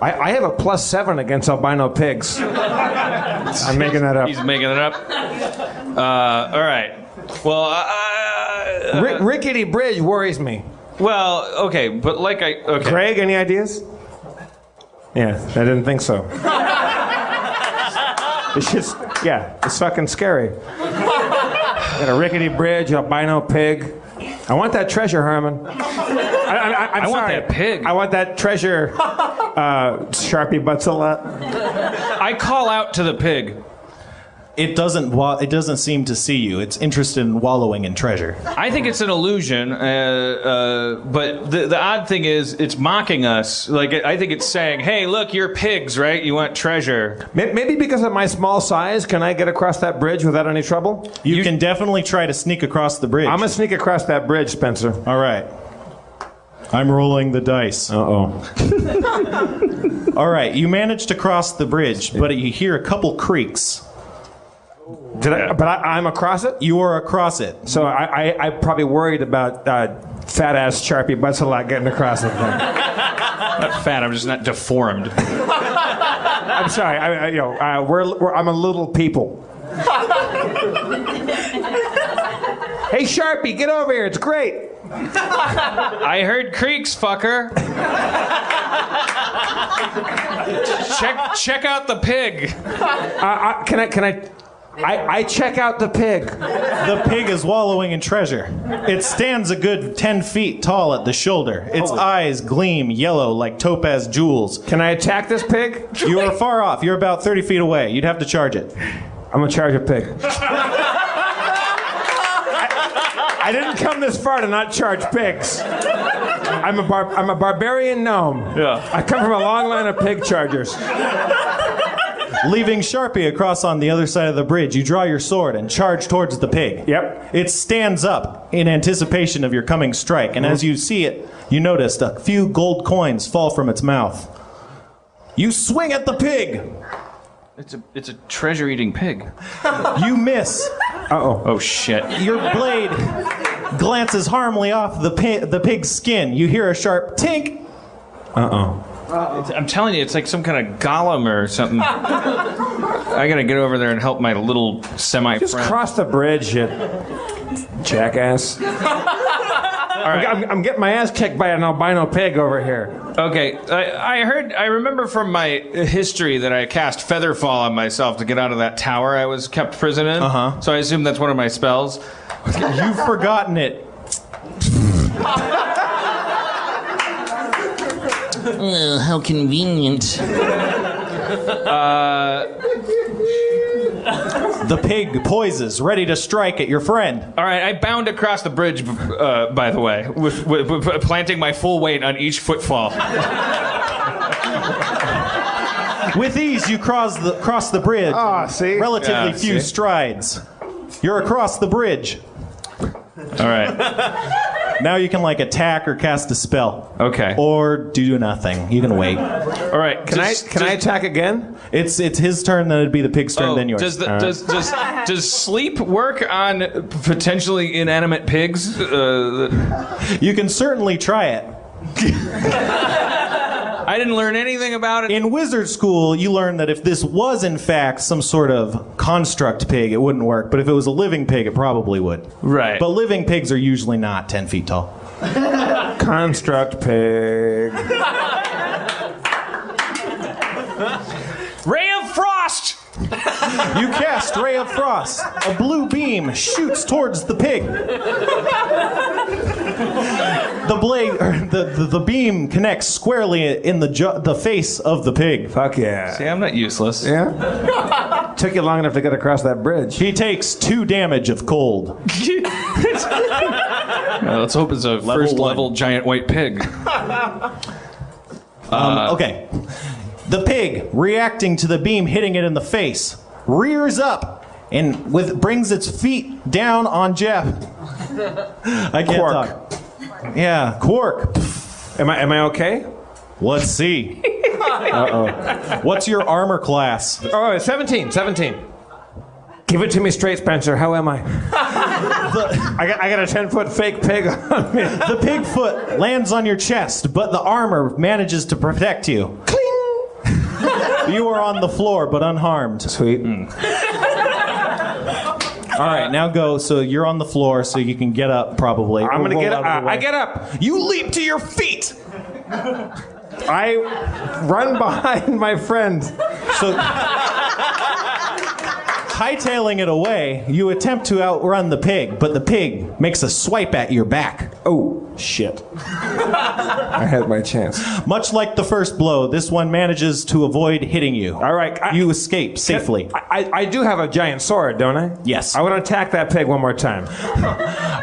I have a +7 against albino pigs. I'm making that up. He's making it up. All right. Well, Rickety bridge worries me. well, okay, but okay. Greg, any ideas? Yeah, I didn't think so. It's just, it's fucking scary. Got a rickety bridge, albino pig. I want that treasure, Harmon. I want that pig. I want that treasure, Sharpie Butts-a-lot. I call out to the pig. It doesn't seem to see you. It's interested in wallowing in treasure. I think it's an illusion, but the odd thing is it's mocking us. Like, I think it's saying, hey, look, you're pigs, right? You want treasure. Maybe because of my small size, can I get across that bridge without any trouble? You can definitely try to sneak across the bridge. I'm going to sneak across that bridge, Spencer. All right. I'm rolling the dice. Uh-oh. All right, you managed to cross the bridge, but you hear a couple creaks. But I'm across it? You are across it. So I'm probably worried about fat-ass Sharpie Butts-a-lot getting across the thing. Not fat, I'm just not deformed. I'm sorry. I'm a little people. Hey, Sharpie, get over here. It's great. I heard creaks, fucker. Check out the pig. I check out the pig. The pig is wallowing in treasure. It stands a good 10 feet tall at the shoulder. Its eyes gleam yellow like topaz jewels. Can I attack this pig? You are far off. You're about 30 feet away. You'd have to charge it. I'm going to charge a pig. I didn't come this far to not charge pigs. I'm a barbarian gnome. Yeah. I come from a long line of pig chargers. Leaving Sharpie across on the other side of the bridge, you draw your sword and charge towards the pig. Yep. It stands up in anticipation of your coming strike, and as you see it, you noticed a few gold coins fall from its mouth. You swing at the pig. It's a treasure-eating pig. You miss. Uh-oh. Oh shit. Your blade glances harmlessly off the pig's skin. You hear a sharp tink. Uh-oh. I'm telling you, it's like some kind of golem or something. I gotta get over there and help my little semi-friend. Just cross the bridge, you jackass. All right. I'm getting my ass kicked by an albino pig over here. Okay, I remember from my history that I cast Featherfall on myself to get out of that tower I was kept prison in. Uh-huh. So I assume that's one of my spells. You've forgotten it. How convenient. The pig poises, ready to strike at your friend. All right, I bound across the bridge, by the way, with planting my full weight on each footfall. With ease, you cross the bridge. Ah, see? Relatively Yeah, few see? strides. You're across the bridge. All right. Now you can attack or cast a spell. Okay. Or do nothing. You can wait. All right. Can I attack again? It's his turn, then it'd be the pig's turn, then yours. Does sleep work on potentially inanimate pigs? You can certainly try it. I didn't learn anything about it. In wizard school, you learned that if this was in fact some sort of construct pig, it wouldn't work. But if it was a living pig, it probably would. Right. But living pigs are usually not 10 feet tall. Construct pig. Ray of Frost! You cast Ray of Frost. A blue beam shoots towards the pig. The beam connects squarely in the face of the pig. Fuck yeah. See, I'm not useless. Yeah? Took you long enough to get across that bridge. He takes 2 damage of cold. Let's hope it's a first level giant white pig. Okay. The pig, reacting to the beam hitting it in the face, rears up and brings its feet down on Jeff. I can't Quark. talk. Yeah, Quark. Am I okay? Let's see. Uh-oh. What's your armor class? Oh, 17. Give it to me straight, Spencer. How am I? I got a 10-foot fake pig on me. The pig foot lands on your chest, but the armor manages to protect you. Cling! You are on the floor, but unharmed. Sweet. All right, now go. So you're on the floor, so you can get up, probably. I'm going to get Roll up. out of the way. I get up. You leap to your feet! I run behind my friend. So, hightailing it away, you attempt to outrun the pig, but the pig makes a swipe at your back. Oh, shit. I had my chance. Much like the first blow, this one manages to avoid hitting you. All right. You escape safely. I do have a giant sword, don't I? Yes. I want to attack that pig one more time.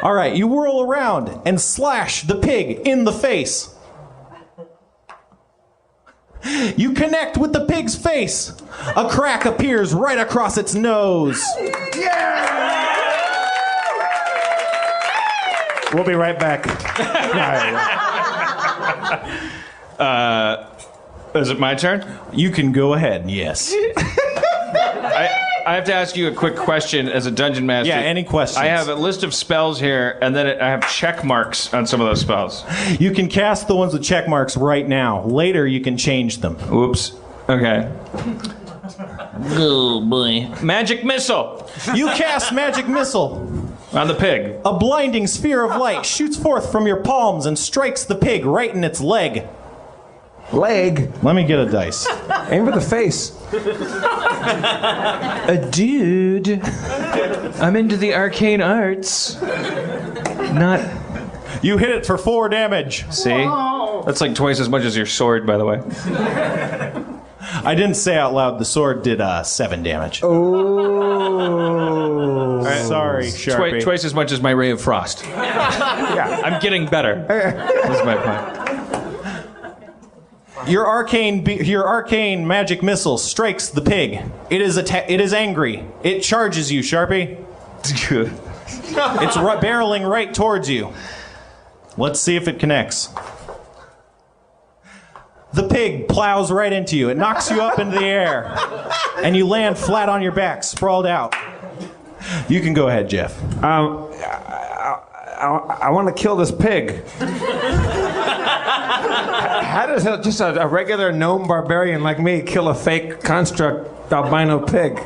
All right, you whirl around and slash the pig in the face. You connect with the pig's face. A crack appears right across its nose. We'll be right back. Is it my turn? You can go ahead, yes. I have to ask you a quick question as a dungeon master. Yeah, any questions? I have a list of spells here, and then I have check marks on some of those spells. You can cast the ones with check marks right now. Later, you can change them. Oops. Okay. Oh boy. Magic missile You cast Magic Missile. on the pig. A blinding sphere of light shoots forth from your palms and strikes the pig right in its leg. Leg. Let me get a dice. Aim for the face. Dude, I'm into the arcane arts. Not. You hit it for 4 damage. See? That's like twice as much as your sword, by the way. I didn't say out loud the sword did 7 damage. Oh. Sorry, Sharpie. Twice as much as my Ray of Frost. Yeah. I'm getting better. That's my point. Your arcane magic missile strikes the pig. It is angry. It charges you, Sharpie. It's barreling right towards you. Let's see if it connects. The pig plows right into you. It knocks you up into the air, and you land flat on your back, sprawled out. You can go ahead, Jeff. I want to kill this pig. How does just a regular gnome barbarian like me kill a fake construct albino pig?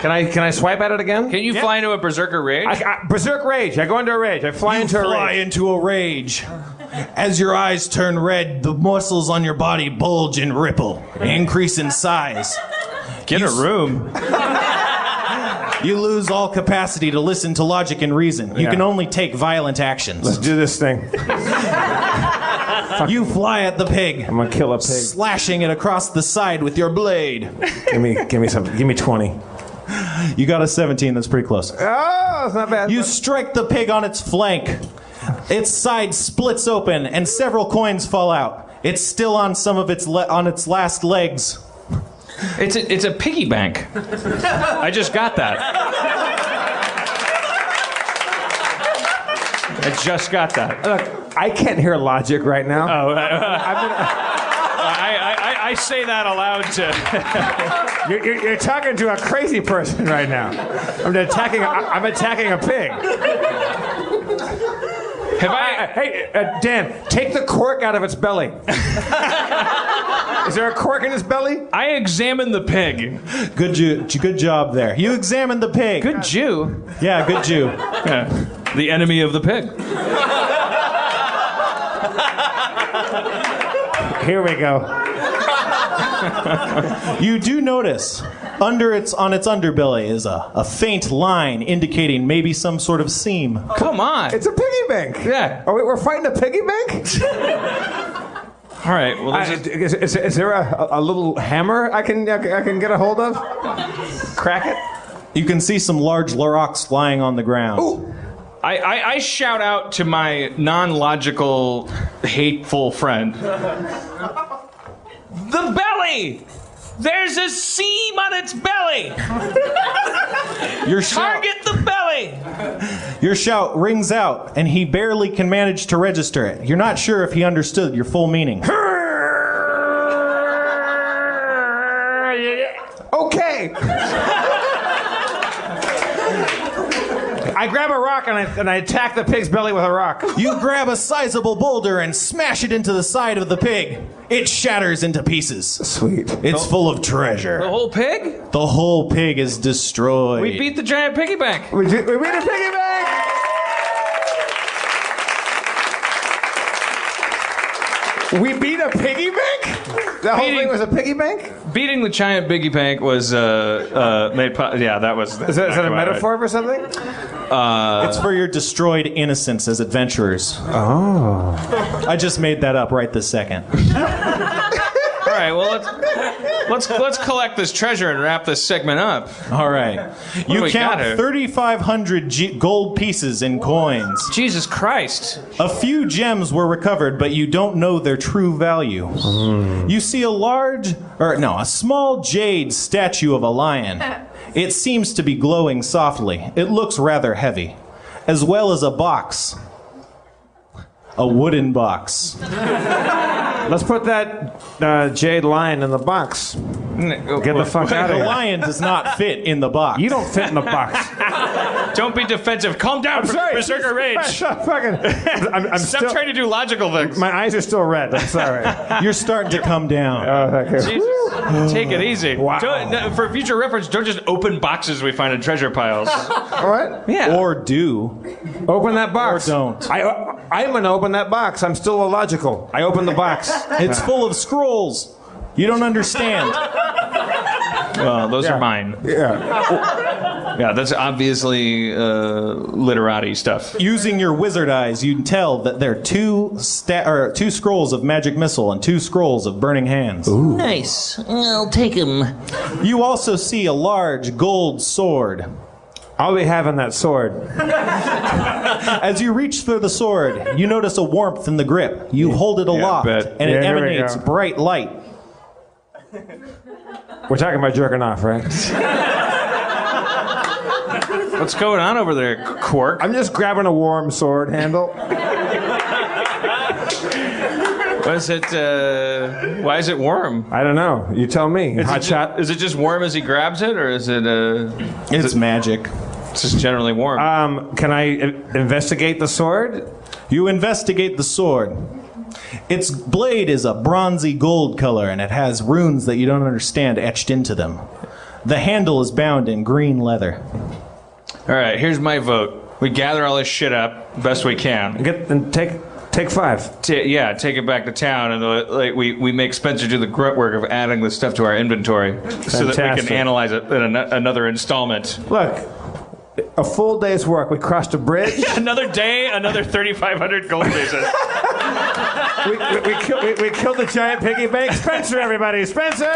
Can I swipe at it again? Can you fly into a berserker rage? Berserk rage. I go into a rage. I fly into a rage. As your eyes turn red, the muscles on your body bulge and ripple, increase in size. Get a room. You lose all capacity to listen to logic and reason. You Yeah. can only take violent actions. Let's do this thing. You fly at the pig. I'm gonna kill a pig. Slashing it across the side with your blade. Give me something. Give me 20. You got a 17. That's pretty close. Oh, it's not bad. You strike the pig on its flank. Its side splits open, and several coins fall out. It's still on some of its last legs. It's a piggy bank. I just got that. I just got that. Look, I can't hear logic right now. Oh, I say that aloud to. You're talking to a crazy person right now. I'm attacking a pig. Hey, Dan, take the cork out of its belly. Is there a cork in its belly? I examined the pig. Good job there. You examined the pig. Good Jew. Yeah, good Jew. Yeah. The enemy of the pig. Here we go. You do notice on its underbelly is a faint line indicating maybe some sort of seam. Come on. It's a piggy bank. Yeah. We're fighting a piggy bank? All right. Well, is there a little hammer I can get a hold of? Crack it? You can see some large rocks lying on the ground. Ooh. I shout out to my non-logical, hateful friend. The belly! There's a seam on its belly! Target the belly! Your shout rings out, and he barely can manage to register it. You're not sure if he understood your full meaning. Okay. I grab a rock and I attack the pig's belly with a rock. You grab a sizable boulder and smash it into the side of the pig. It shatters into pieces. Sweet. It's full of treasure. The whole pig? The whole pig is destroyed. We beat the giant piggy bank. We beat a piggy bank. We beat a piggy bank? The whole thing was a piggy bank? Beating the giant piggy bank was made. Yeah, that was. Is that a metaphor for something? It's for your destroyed innocence as adventurers. Oh. I just made that up right this second. All right, well let's collect this treasure and wrap this segment up. All right. You count 3,500 gold pieces in coins. Jesus Christ. A few gems were recovered, but you don't know their true value. You see a small jade statue of a lion. It seems to be glowing softly. It looks rather heavy, as well as a box. A wooden box. Let's put that jade lion in the box. Get the fuck out of The here. lion does not fit in the box. You don't fit in the box. Don't be defensive. Calm down, I'm sorry. Berserker Rage. I'm Stop still, trying to do logical things. my eyes are still red. I'm sorry. You're starting to come down. Okay. Jesus. Take it easy. Wow. For future reference, don't just open boxes we find in treasure piles. What? Yeah. Or do. Open that box. Or don't. I'm going to open that box. I'm still illogical. I open the box. It's full of scrolls. You don't understand. Well, those are mine. Yeah. Yeah, that's obviously literati stuff. Using your wizard eyes, you can tell that there are two scrolls of magic missile and 2 scrolls of burning hands. Ooh. Nice. I'll take him. You also see a large gold sword. I'll be having that sword. As you reach for the sword, you notice a warmth in the grip. You hold it aloft, bet. and it Yeah, here we emanates go. bright light. We're talking about jerking off, right? What's going on over there, Quark? I'm just grabbing a warm sword handle. Was it? Why is it warm? I don't know. You tell me. Hot shot. Is it just warm as he grabs it, or is it? It's magic. It's just generally warm. Can I investigate the sword? You investigate the sword. Its blade is a bronzy gold color, and it has runes that you don't understand etched into them. The handle is bound in green leather. All right, here's my vote. We gather all this shit up best we can. Take 5. Take it back to town, and we make Spencer do the grunt work of adding the stuff to our inventory, so that we Fantastic. can analyze it in another installment. Look, a full day's work. We crossed a bridge. Another day, another 3,500 gold pieces. we killed the giant piggy bank. Spencer, everybody. Spencer!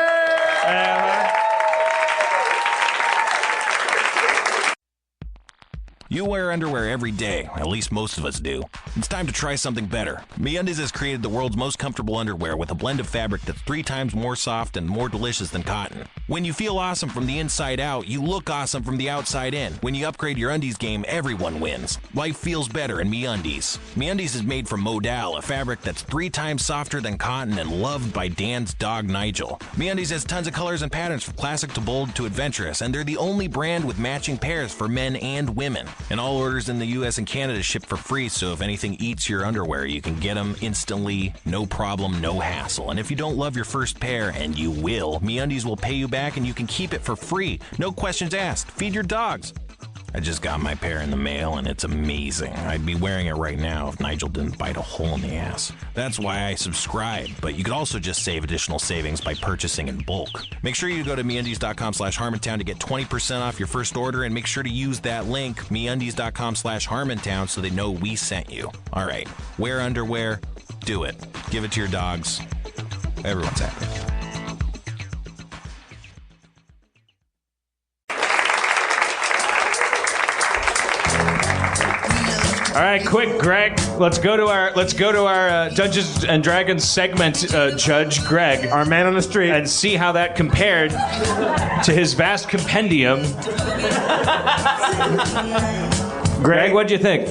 You wear underwear every day, at least most of us do. It's time to try something better. MeUndies has created the world's most comfortable underwear with a blend of fabric that's 3 times more soft and more delicious than cotton. When you feel awesome from the inside out, you look awesome from the outside in. When you upgrade your undies game, everyone wins. Life feels better in MeUndies. MeUndies is made from modal, a fabric that's 3 times softer than cotton and loved by Dan's dog Nigel. MeUndies has tons of colors and patterns from classic to bold to adventurous, and they're the only brand with matching pairs for men and women. And all orders in the US and Canada ship for free, so if anything eats your underwear, you can get them instantly, no problem, no hassle. And if you don't love your first pair, and you will, MeUndies will pay you back and you can keep it for free. No questions asked. Feed your dogs. I just got my pair in the mail and it's amazing. I'd be wearing it right now if Nigel didn't bite a hole in the ass. That's why I subscribe, but you could also just save additional savings by purchasing in bulk. Make sure you go to MeUndies.com/Harmontown to get 20% off your first order, and make sure to use that link, MeUndies.com/Harmontown, so they know we sent you. All right, wear underwear, do it. Give it to your dogs. Everyone's happy. All right, quick, Greg. Let's go to our Dungeons and Dragons segment, Judge Greg, Our man on the street. and see how that compared to his vast compendium. Greg, what'd you think?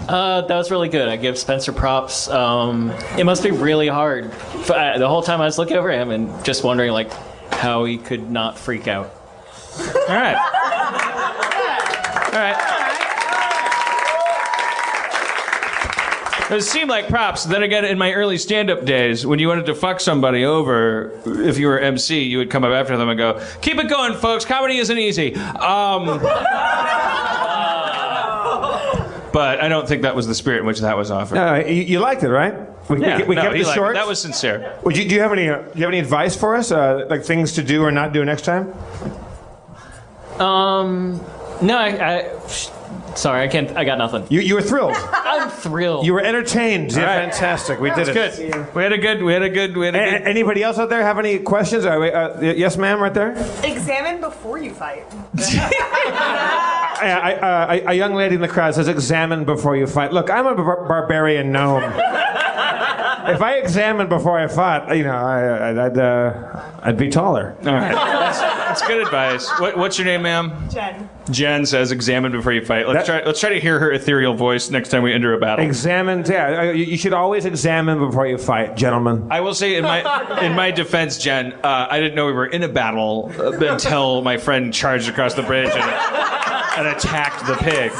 That was really good. I give Spencer props. It must be really hard. The whole time I was looking over him and just wondering, like, how he could not freak out. All right. All right. It seemed like props. Then again, in my early stand-up days, when you wanted to fuck somebody over, if you were MC, you would come up after them and go, "Keep it going, folks. Comedy isn't easy." But I don't think that was the spirit in which that was offered. You liked it, right? We kept it short. That was sincere. Do you have any advice for us? Like things to do or not do next time? No, sorry, I can't. I got nothing. You were thrilled. I'm thrilled. You were entertained. Yeah, right. fantastic. We did it. Good. We had a good. Anybody else out there have any questions? Yes, ma'am, right there. Examine before you fight. A young lady in the crowd says, "Examine before you fight." Look, I'm a barbarian gnome. If I examined before I fought, I'd be taller. All right. That's good advice. What's your name, ma'am? Jen. Jen says, "Examine before you fight." Let's try to hear her ethereal voice next time we enter a battle. Examine. Yeah, you should always examine before you fight, gentlemen. I will say, in my defense, Jen, I didn't know we were in a battle until my friend charged across the bridge and attacked the pig.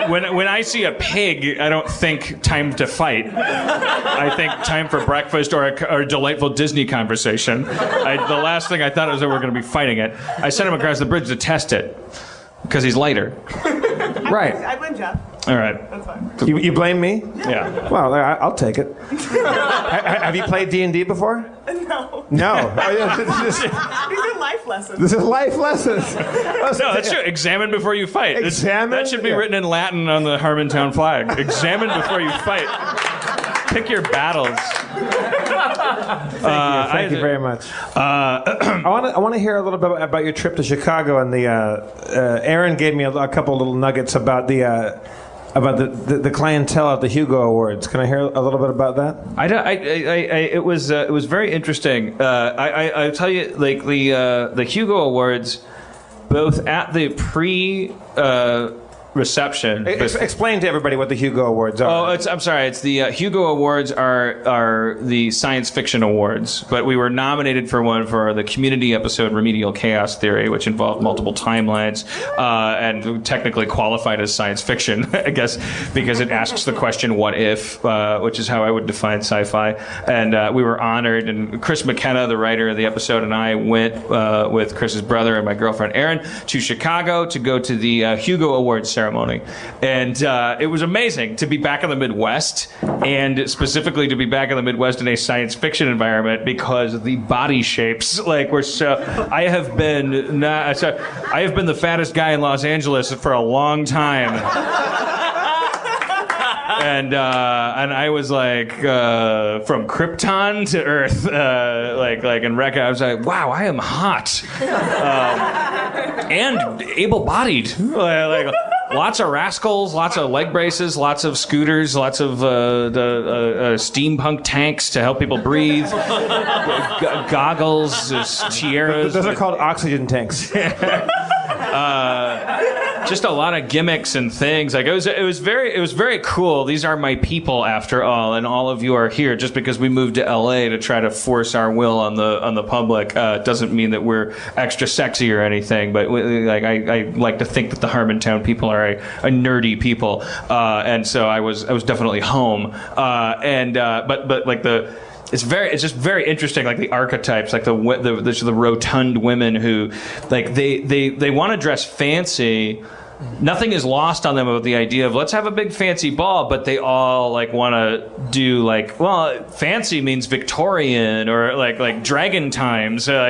When I see a pig, I don't think time to fight. I think time for breakfast or a delightful Disney conversation. The last thing I thought was that we were going to be fighting it. I sent him across the bridge to test it because he's lighter. Right. I blame Jeff. All right. That's fine. You blame me? Yeah. Well, I'll take it. Have you played D&D before? No. No. These are life lessons. This is life lessons. No, that's true. Examine before you fight. Examine? That should be Yeah. written in Latin on the Harmontown flag. Examine before you fight. pick your battles. Thank you very much. I want to hear a little bit about your trip to Chicago, and the Aaron gave me a couple little nuggets about the clientele at the Hugo Awards. Can I hear a little bit about that? It was very interesting. I tell you, like the Hugo Awards, both at the reception. Explain to everybody what the Hugo Awards are. I'm sorry. It's the Hugo Awards are the science fiction awards, but we were nominated for one for the Community episode Remedial Chaos Theory, which involved multiple timelines and technically qualified as science fiction, I guess, because it asks the question "What if?" Which is how I would define sci-fi. And we were honored, and Chris McKenna, the writer of the episode, and I went with Chris's brother and my girlfriend Erin to Chicago to go to the Hugo Awards ceremony. And it was amazing to be back in the Midwest, and specifically to be back in the Midwest in a science fiction environment, because the body shapes were so. I have been the fattest guy in Los Angeles for a long time. And I was like from Krypton to Earth, like in Recca. I was like, wow, I am hot, and able-bodied. Lots of rascals, lots of leg braces, lots of scooters, lots of steampunk tanks to help people breathe, goggles, tiaras. Those are called oxygen tanks. Just a lot of gimmicks and things. Like it was very cool. These are my people, after all, and all of you are here just because we moved to LA to try to force our will on the public. Doesn't mean that we're extra sexy or anything. But I like to think that the Harmontown people are a nerdy people, and so I was definitely home. But like the. It's just very interesting, like the archetypes, like the rotund women who, like they want to dress fancy. Nothing is lost on them about the idea of let's have a big fancy ball, but they all want to do fancy means Victorian or like dragon times. So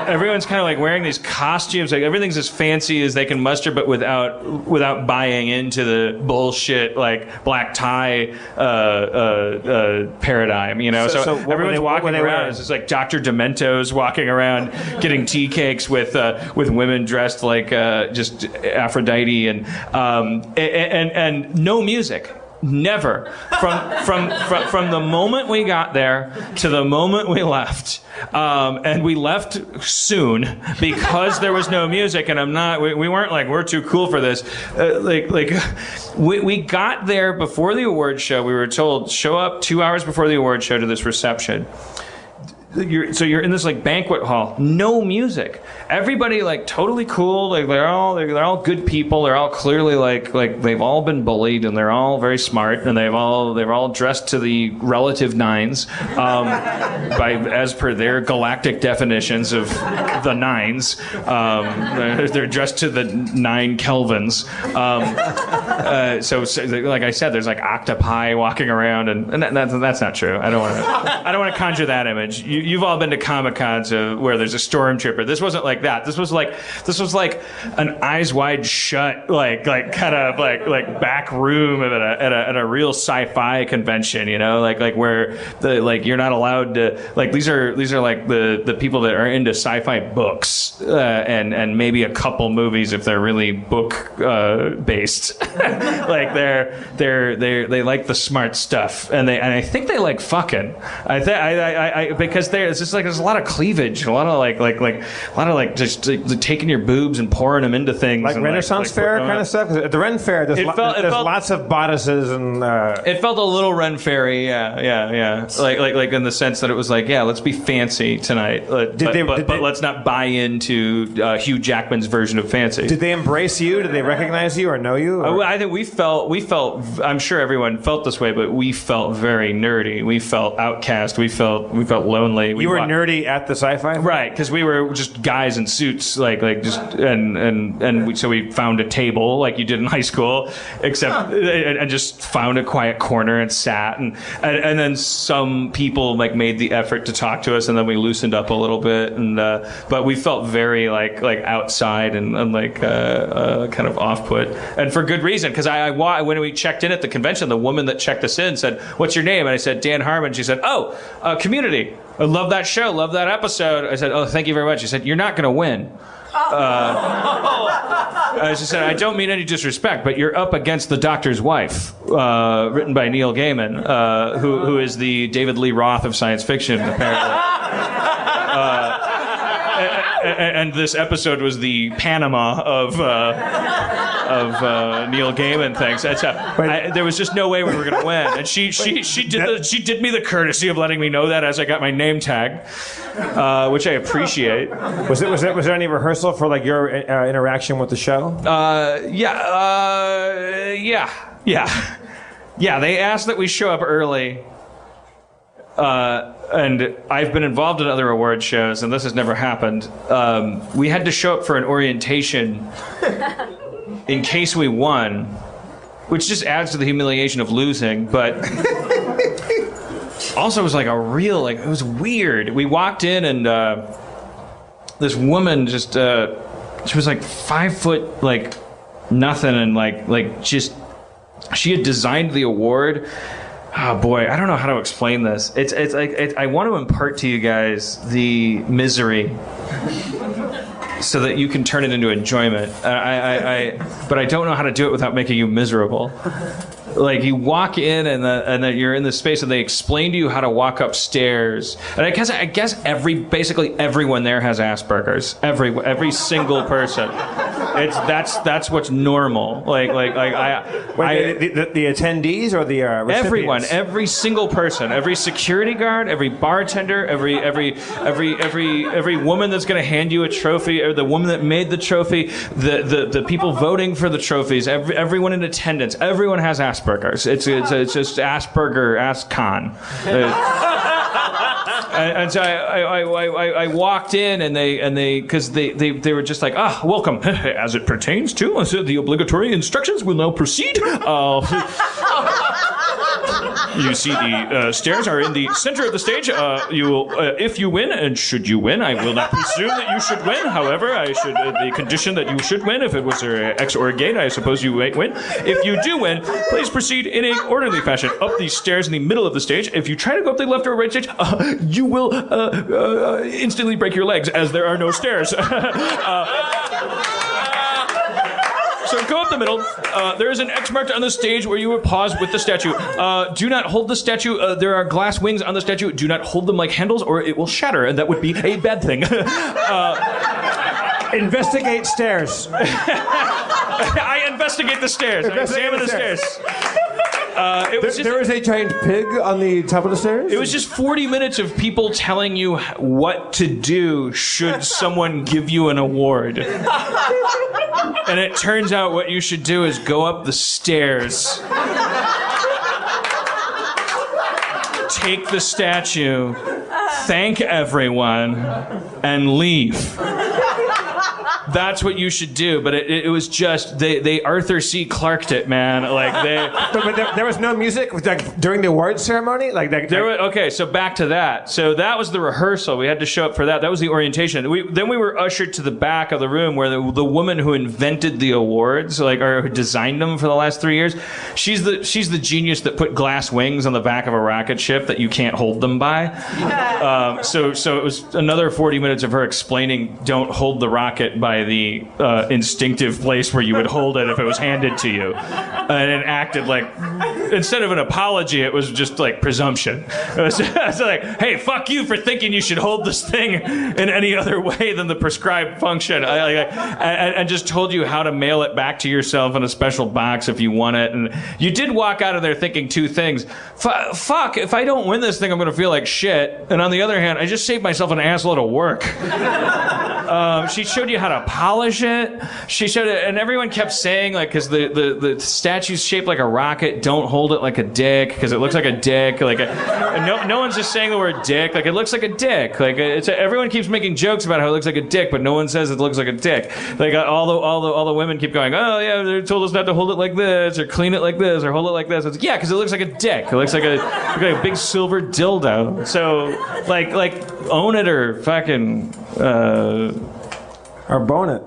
everyone's kind of wearing these costumes. Like everything's as fancy as they can muster, but without buying into the bullshit black tie paradigm. So everyone's walking around. It's just like Dr. Demento's walking around getting tea cakes with women dressed like just Aphrodite and no music. Never. From the moment we got there to the moment we left. And we left soon because there was no music, and we weren't we're too cool for this. We got there before the award show. We were told, show up 2 hours before the award show to this reception. You're in this banquet hall, no music. Everybody totally cool. They're all good people. They're all clearly they've all been bullied, and they're all very smart, and they're all dressed to the relative nines, as per their galactic definitions of the nines. They're dressed to the 9 kelvins. So like I said, there's octopi walking around, and that's not true. I don't want to conjure that image. You've all been to Comic-Cons where there's a stormtrooper. This wasn't like that. This was like an Eyes Wide Shut, kind of back room at a real sci-fi convention. Where you're not allowed to these are the people that are into sci-fi books and maybe a couple movies if they're really book based. They like the smart stuff, and I think they like fucking. Because it's just there's a lot of cleavage, a lot of just taking your boobs and pouring them into things, like Renaissance fair kind of stuff. At the Ren Fair, there's lots of bodices and. It felt a little Ren Fairy, yeah. Like in the sense that it was let's be fancy tonight, but let's not buy into Hugh Jackman's version of fancy. Did they embrace you? Did they recognize you or know you? Or? I think we felt. I'm sure everyone felt this way, but we felt very nerdy. We felt outcast. We felt lonely. family. You were nerdy at the sci-fi? Right, because we were just guys in suits, so we found a table like you did in high school, and just found a quiet corner and sat, and then some people like made the effort to talk to us, and then we loosened up a little bit, and but we felt very like outside and kind of off-put, and for good reason, because when we checked in at the convention, the woman that checked us in said, "What's your name?" And I said, "Dan Harmon." She said, "Oh, Community. I love that show. Love that episode." I said, "Oh, thank you very much." She said, "You're not going to win." She said, "I don't mean any disrespect, but you're up against The Doctor's Wife," written by Neil Gaiman, who is the David Lee Roth of science fiction, apparently. And this episode was the Panama of Neil Gaiman things. There was just no way we were going to win, and she did me the courtesy of letting me know that as I got my name tag, which I appreciate. Was there any rehearsal for like your interaction with the show? Yeah. They asked that we show up early. And I've been involved in other award shows, and this has never happened. We had to show up for an orientation in case we won, which just adds to the humiliation of losing, but also was like it was weird. We walked in, and this woman just, she was like 5 foot, like nothing, and she had designed the award. Oh boy, I don't know how to explain this. It's I want to impart to you guys the misery so that you can turn it into enjoyment. But I don't know how to do it without making you miserable. Like you walk in and then you're in this space and they explain to you how to walk upstairs. And I guess basically everyone there has Asperger's. Every single person. That's what's normal. The attendees or the recipients? Everyone, every single person, every security guard, every bartender, every woman that's going to hand you a trophy, or the woman that made the trophy, the people voting for the trophies, everyone in attendance, everyone has Asperger's. It's just Asperger, Ascon. And so I walked in and they because they were just like, welcome. As it pertains to the obligatory instructions, we'll now proceed. You see the stairs are in the center of the stage. You will, if you win, and should you win, I will not presume that you should win. However, the condition that you should win. If it was X or a gate, I suppose you might win. If you do win, please proceed in an orderly fashion up these stairs in the middle of the stage. If you try to go up the left or right stage, you will instantly break your legs, as there are no stairs. So go up the middle. There is an X marked on the stage where you would pause with the statue. Do not hold the statue. There are glass wings on the statue. Do not hold them like handles or it will shatter, and that would be a bad thing. Investigate stairs. I investigate the stairs. I examine the stairs. There is a giant pig on the top of the stairs? It was just 40 minutes of people telling you what to do should someone give you an award. And it turns out what you should do is go up the stairs, take the statue, thank everyone, and leave. That's what you should do, but it was just they Arthur C. Clark'd it, man. But there was no music during the awards ceremony. Okay, so back to that. So that was the rehearsal. We had to show up for that. That was the orientation. Then we were ushered to the back of the room where the woman who invented the awards, or who designed them for the last 3 years, she's the genius that put glass wings on the back of a rocket ship that you can't hold them by. So it was another 40 minutes of her explaining, don't hold the rocket by the instinctive place where you would hold it if it was handed to you. And it acted like, instead of an apology, it was just like presumption. It was like, hey, fuck you for thinking you should hold this thing in any other way than the prescribed function. And just told you how to mail it back to yourself in a special box if you want it. And you did walk out of there thinking two things. Fuck, if I don't win this thing, I'm going to feel like shit. And on the other hand, I just saved myself an assload of work. She showed you how to polish it. She showed it, and everyone kept saying, like, because the statue's shaped like a rocket, don't hold it like a dick, because it looks like a dick. And no one's just saying the word dick. Like, it looks like a dick. Like, everyone keeps making jokes about how it looks like a dick, but no one says it looks like a dick. Like, all the women keep going, oh, yeah, they told us not to hold it like this, or clean it like this, or hold it like this. It's like, yeah, because it looks like a dick. It looks like a big silver dildo. So, like, own it or fucking... Or bone it.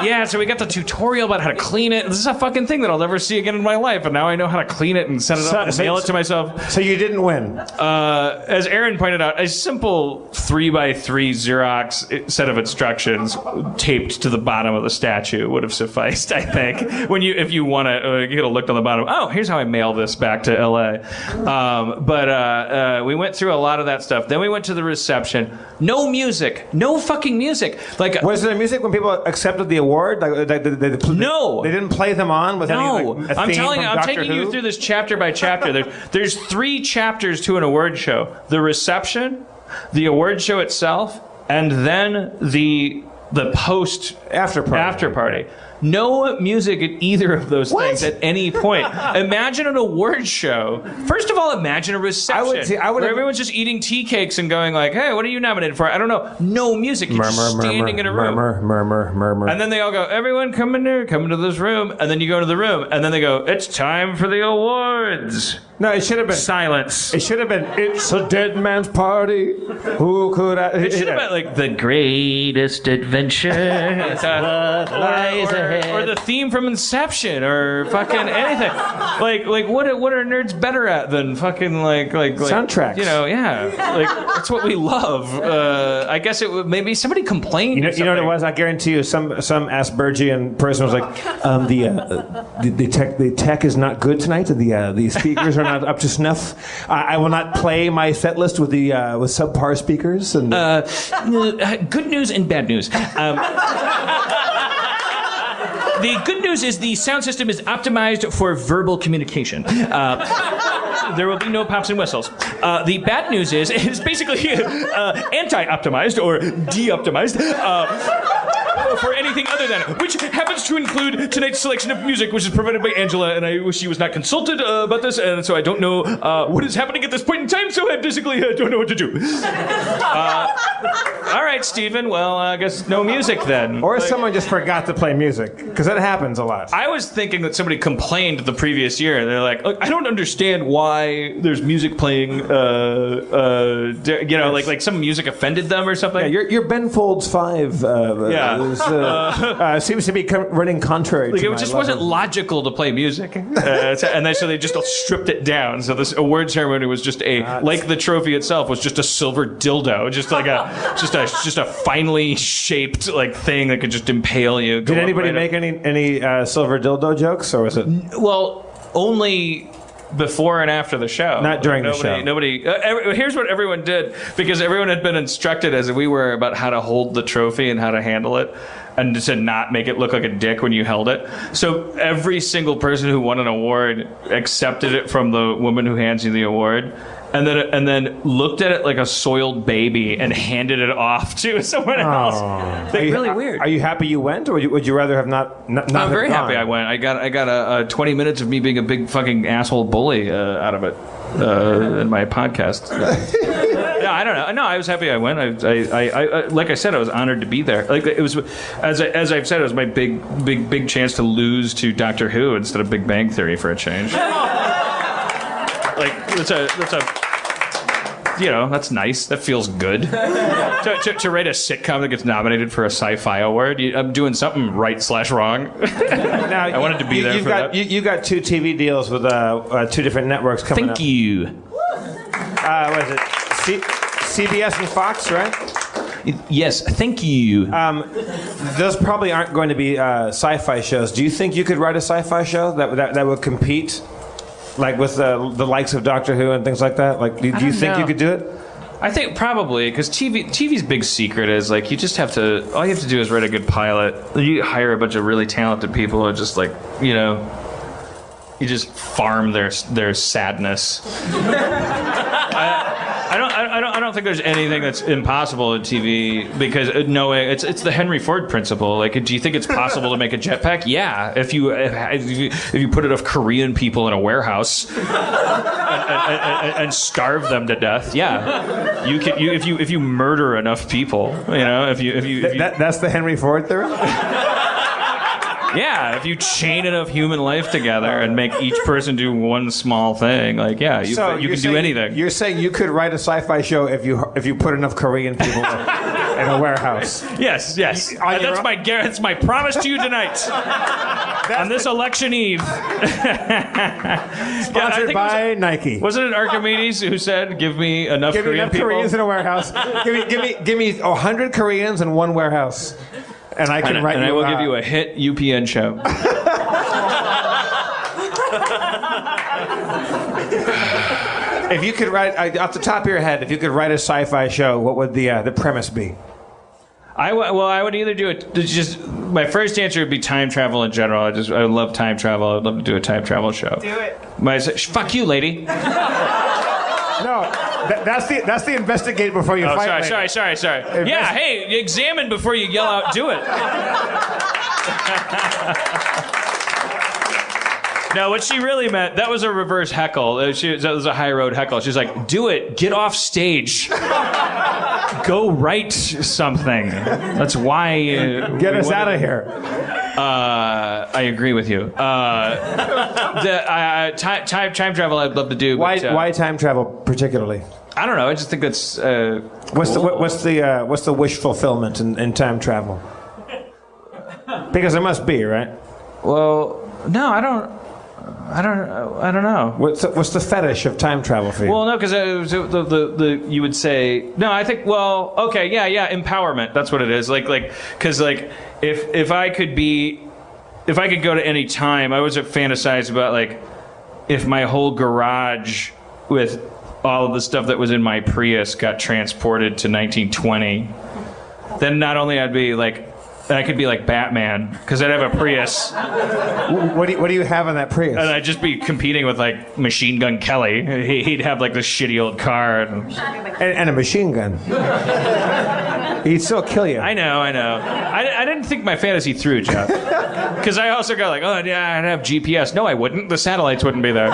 Yeah, so we got the tutorial about how to clean it. This is a fucking thing that I'll never see again in my life, and now I know how to clean it and set it up and mail it to myself. So you didn't win. As Aaron pointed out, a simple 3x3 Xerox set of instructions taped to the bottom of the statue would have sufficed, I think. If you want to, you could have looked on the bottom. Oh, here's how I mail this back to LA. But we went through a lot of that stuff. Then we went to the reception. No music. No fucking music. Like, was there music when people accepted the award? No, they didn't play them on with any. Like, a I'm theme telling you, from I'm Doctor taking Who? you through this chapter by chapter. There's 3 chapters to an award show: the reception, the award show itself, and then the post after party. No music at either of those things at any point. Imagine an award show. First of all, imagine a reception where everyone's just eating tea cakes and going like, hey, what are you nominated for? I don't know. No music. You're just standing in a room. Murmur. And then they all go, everyone come into this room. And then you go to the room. And then they go, it's time for the awards. No, it should have been silence. It should have been, it's a dead man's party. Who could I... It should have been like the greatest adventure lies ahead. Or the theme from Inception, or fucking anything. Like what are nerds better at than fucking like soundtracks? You know, yeah. Like that's what we love. I guess it would maybe somebody complained. You know what it was? I guarantee you, some Aspergian person was like, the tech is not good tonight. The speakers are not up to snuff. I will not play my set list with with subpar speakers. And good news and bad news. The good news is the sound system is optimized for verbal communication. There will be no pops and whistles. The bad news is it's basically anti-optimized or de-optimized. For anything other than, which happens to include tonight's selection of music, which is provided by Angela, and I wish she was not consulted about this, and so I don't know what is happening at this point in time, so I basically don't know what to do. All right, Stephen, well, I guess no music then. Or someone just forgot to play music, because that happens a lot. I was thinking that somebody complained the previous year. They're like, look, I don't understand why there's music playing, like some music offended them or something. Yeah, your Ben Folds 5 seems to be running contrary to it just wasn't logical to play music. And then so they just stripped it down. So this award ceremony was just like the trophy itself was just a silver dildo, just like a finely shaped like thing that could just impale you. Did anybody make any silver dildo jokes, or was it? Well, only before and after the show. Not during the show. Nobody. Here's what everyone did, because everyone had been instructed as we were about how to hold the trophy and how to handle it, and to not make it look like a dick when you held it. So every single person who won an award accepted it from the woman who hands you the award, and then looked at it like a soiled baby and handed it off to someone else. Like, really weird. Are you happy you went, or would you rather have not I'm very happy I went. I got a 20 minutes of me being a big fucking asshole bully out of it in my podcast. Yeah, I don't know. No, I was happy I went. I like I said, I was honored to be there. Like it was, as I've said, it was my big chance to lose to Doctor Who instead of Big Bang Theory for a change. Like that's a that's nice. That feels good. To write a sitcom that gets nominated for a sci-fi award, I'm doing something right/wrong. Now, I wanted to be there for that. You got 2 TV deals with 2 different networks coming up. Thank you. What is it? CBS and Fox, right? Yes, thank you. Those probably aren't going to be sci-fi shows. Do you think you could write a sci-fi show that would compete, like with the likes of Doctor Who and things like that? Like, do you think you could do it? I think probably, because TV's big secret is like all you have to do is write a good pilot. You hire a bunch of really talented people and just like you just farm their sadness. I don't think there's anything that's impossible in TV because knowing it's the Henry Ford principle. Like, do you think it's possible to make a jetpack? Yeah, if you put enough Korean people in a warehouse and starve them to death, yeah, you can. If you murder enough people, if you that's the Henry Ford theory. Yeah, if you chain enough human life together and make each person do one small thing, like you can do anything. You're saying you could write a sci-fi show if you put enough Korean people in a warehouse. Yes. That's my promise to you tonight. On this election eve. Sponsored by Nike. Wasn't it Archimedes who said, "Give me enough Korean people? Koreans in a warehouse. give me 100 Koreans in one warehouse." And I can write. And I will give you a hit UPN show. If you could write, off the top of your head, if you could write a sci-fi show, what would the premise be? I would either do it. Just my first answer would be time travel in general. I love time travel. I'd love to do a time travel show. Do it. Fuck you, lady. No, that's the investigate before you fight. Sorry. Yeah, hey, examine before you yell out, do it. No, what she really meant, that was a reverse heckle. That was a high road heckle. She's like, do it, get off stage. Go write something. That's why... Get us out of here. I agree with you. Time travel I'd love to do. But, why time travel particularly? I don't know. I just think that's... What's the wish fulfillment in time travel? Because there must be, right? Well, no, I don't know. What's the fetish of time travel for you? Well, no, because you would say no. I think empowerment. That's what it is. Because if I could go to any time, I always fantasize about if my whole garage with all of the stuff that was in my Prius got transported to 1920, then not only I could be like Batman because I'd have a Prius. What do you have in that Prius? And I'd just be competing with Machine Gun Kelly. He'd have this shitty old car and a machine gun. He'd still kill you. I know. I didn't think my fantasy through, Jeff. Because I also got I'd have GPS. No, I wouldn't. The satellites wouldn't be there.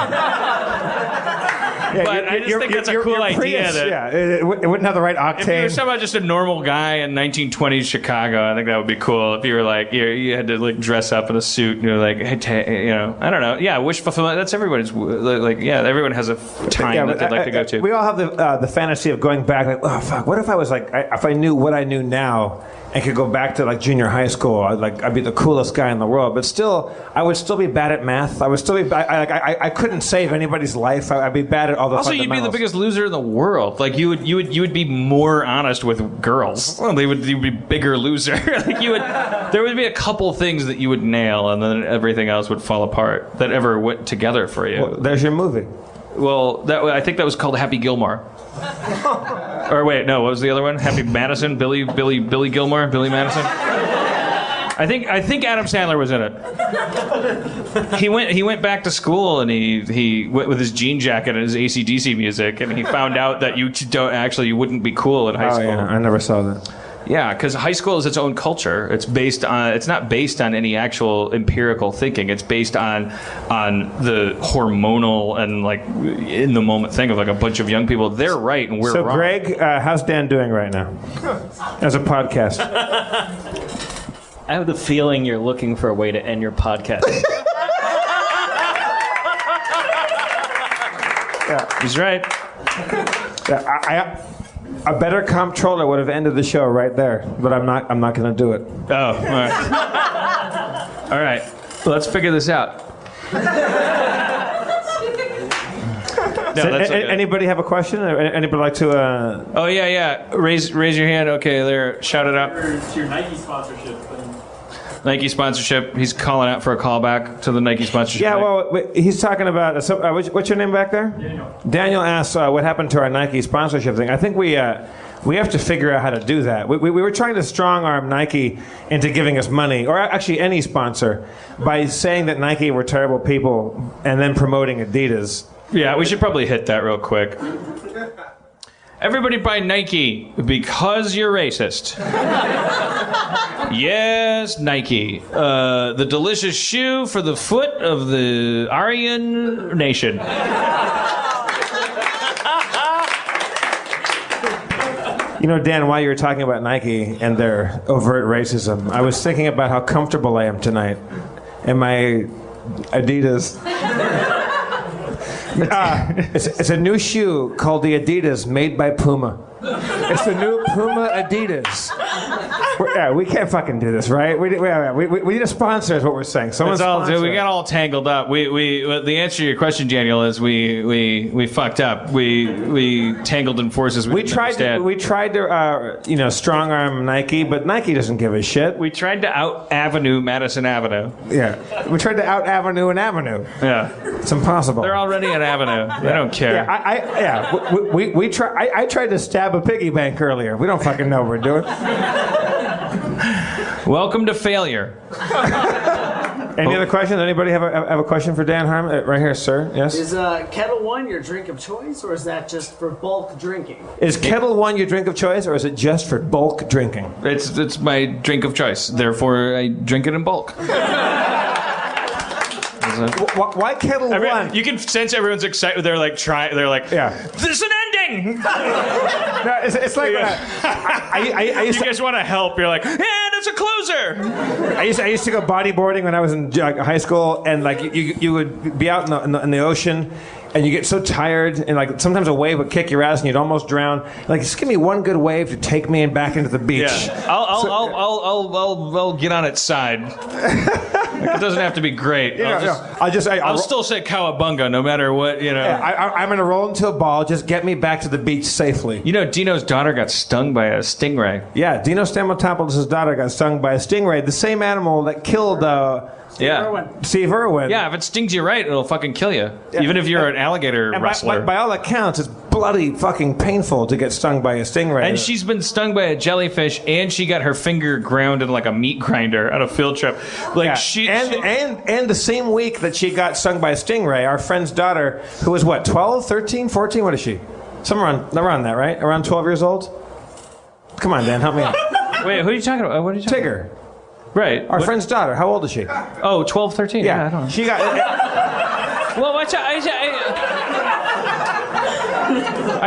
But I just think that's a cool idea. It wouldn't have the right octane. If you were somehow just a normal guy in 1920s Chicago, I think that would be cool. If you were you had to dress up in a suit and you're hey, I don't know. Yeah, wish fulfillment. That's everybody's. Everyone has a time that they'd like to go to. We all have the fantasy of going back. Oh fuck! What if I was if I knew what I knew now and could go back to junior high school? I'd be the coolest guy in the world. But still, I would still be bad at math. I would still be. I couldn't save anybody's life. I'd be bad at all the. Also, you'd be the biggest loser in the world. You would be more honest with girls. Well, you'd be bigger loser. There would be a couple things that you would nail, and then everything else would fall apart that ever went together for you. Well, there's your movie. Well, I think that was called Happy Gilmore. Or wait, no, what was the other one? Happy Madison, Billy Gilmore, Billy Madison. I think Adam Sandler was in it. He went back to school and he went with his jean jacket and his AC/DC music, and he found out that you wouldn't be cool in high school. Oh yeah, I never saw that. Yeah, because high school is its own culture. It's not based on any actual empirical thinking. It's based on the hormonal and in the moment thing of a bunch of young people. They're right and we're wrong. So Greg, how's Dan doing right now as a podcast? I have the feeling you're looking for a way to end your podcast. Yeah. He's right. Yeah, a better comptroller would have ended the show right there, but I'm not going to do it. Oh, all right. All right. Well, let's figure this out. Anybody have a question? Or anybody like to? Oh yeah. Raise your hand. Okay, there. Shout it out. It's your Nike sponsorship thing. Nike sponsorship. He's calling out for a callback to the Nike sponsorship. Yeah, well, he's talking about. What's your name back there? Daniel. Daniel asks what happened to our Nike sponsorship thing. I think we have to figure out how to do that. We were trying to strong arm Nike into giving us money, or actually any sponsor, by saying that Nike were terrible people and then promoting Adidas. Yeah, we should probably hit that real quick. Everybody buy Nike because you're racist. Yes, Nike. The delicious shoe for the foot of the Aryan nation. You know, Dan, while you were talking about Nike and their overt racism, I was thinking about how comfortable I am tonight in my Adidas. It's a new shoe called the Adidas, made by Puma. It's the new Puma Adidas. We can't fucking do this, right? We need a sponsor, is what we're saying. Someone sponsor. We got all tangled up. The answer to your question, Daniel, is we fucked up. We tangled in forces. We tried to strong arm Nike, but Nike doesn't give a shit. We tried to out Avenue Madison Avenue. Yeah, we tried to out Avenue and Avenue. Yeah, it's impossible. They're already an Avenue. They don't care. I tried to stab a piggy bank earlier. We don't fucking know what we're doing. Welcome to failure. Any other questions? Anybody have a question for Dan Harmon? Right here, sir. Yes? Is Kettle One your drink of choice, or is that just for bulk drinking? Is Kettle One your drink of choice, or is it just for bulk drinking? It's my drink of choice. Therefore, I drink it in bulk. Why Kettle One? You can sense everyone's excited. They're like, yeah. There's an ending! No, it's like, you guys want to help. You're like, and it's a closer! I used to go bodyboarding when I was in high school, and like you would be out in the ocean, and you get so tired, and like sometimes a wave would kick your ass, and you'd almost drown. Like, just give me one good wave to take me back into the beach. Yeah. I'll get on its side. It doesn't have to be great. I'll still say cowabunga no matter what, you know. Yeah, I'm going to roll into a ball. Just get me back to the beach safely. You know, Dino's daughter got stung by a stingray. Yeah, Dino Stamatopoulos' daughter got stung by a stingray, the same animal that killed Steve Irwin. Yeah, if it stings you right, it'll fucking kill you. Yeah. Even if you're an alligator wrestler. By all accounts, it's bloody fucking painful to get stung by a stingray. And she's been stung by a jellyfish, and she got her finger ground in like a meat grinder on a field trip. And the same week that she got stung by a stingray, our friend's daughter, who was what, 12, 13, 14? What is she? Somewhere around that, right? Around 12 years old? Come on, Dan, help me out. Wait, who are you talking about? What are you talking Tigger. about? Right. Our friend's daughter. How old is she? Oh, 12, 13. Yeah, I don't know. She got... Well, I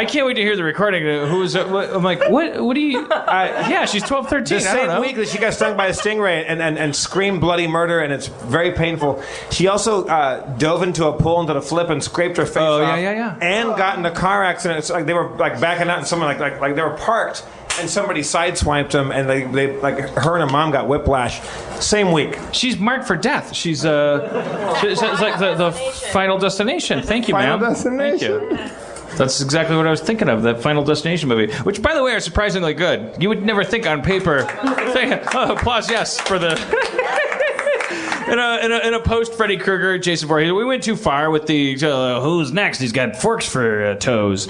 can't wait to hear the recording. I'm like, what do you... yeah, she's 12, 13. The same week that she got stung by a stingray and screamed bloody murder, and it's very painful. She also dove into a pool and did a flip and scraped her face off. Yeah. And got in a car accident. It's like they were like backing out, and someone like they were parked, and somebody sideswiped them, and they like her and her mom got whiplash. Same week. She's marked for death. She's it's like the Final Destination. Thank you, ma'am. Final Destination. Thank you. That's exactly what I was thinking of, that Final Destination movie, which, by the way, are surprisingly good. You would never think on paper. Applause, yes, for the... In a post Freddy Krueger, Jason Voorhees, we went too far with the who's next? He's got forks for toes.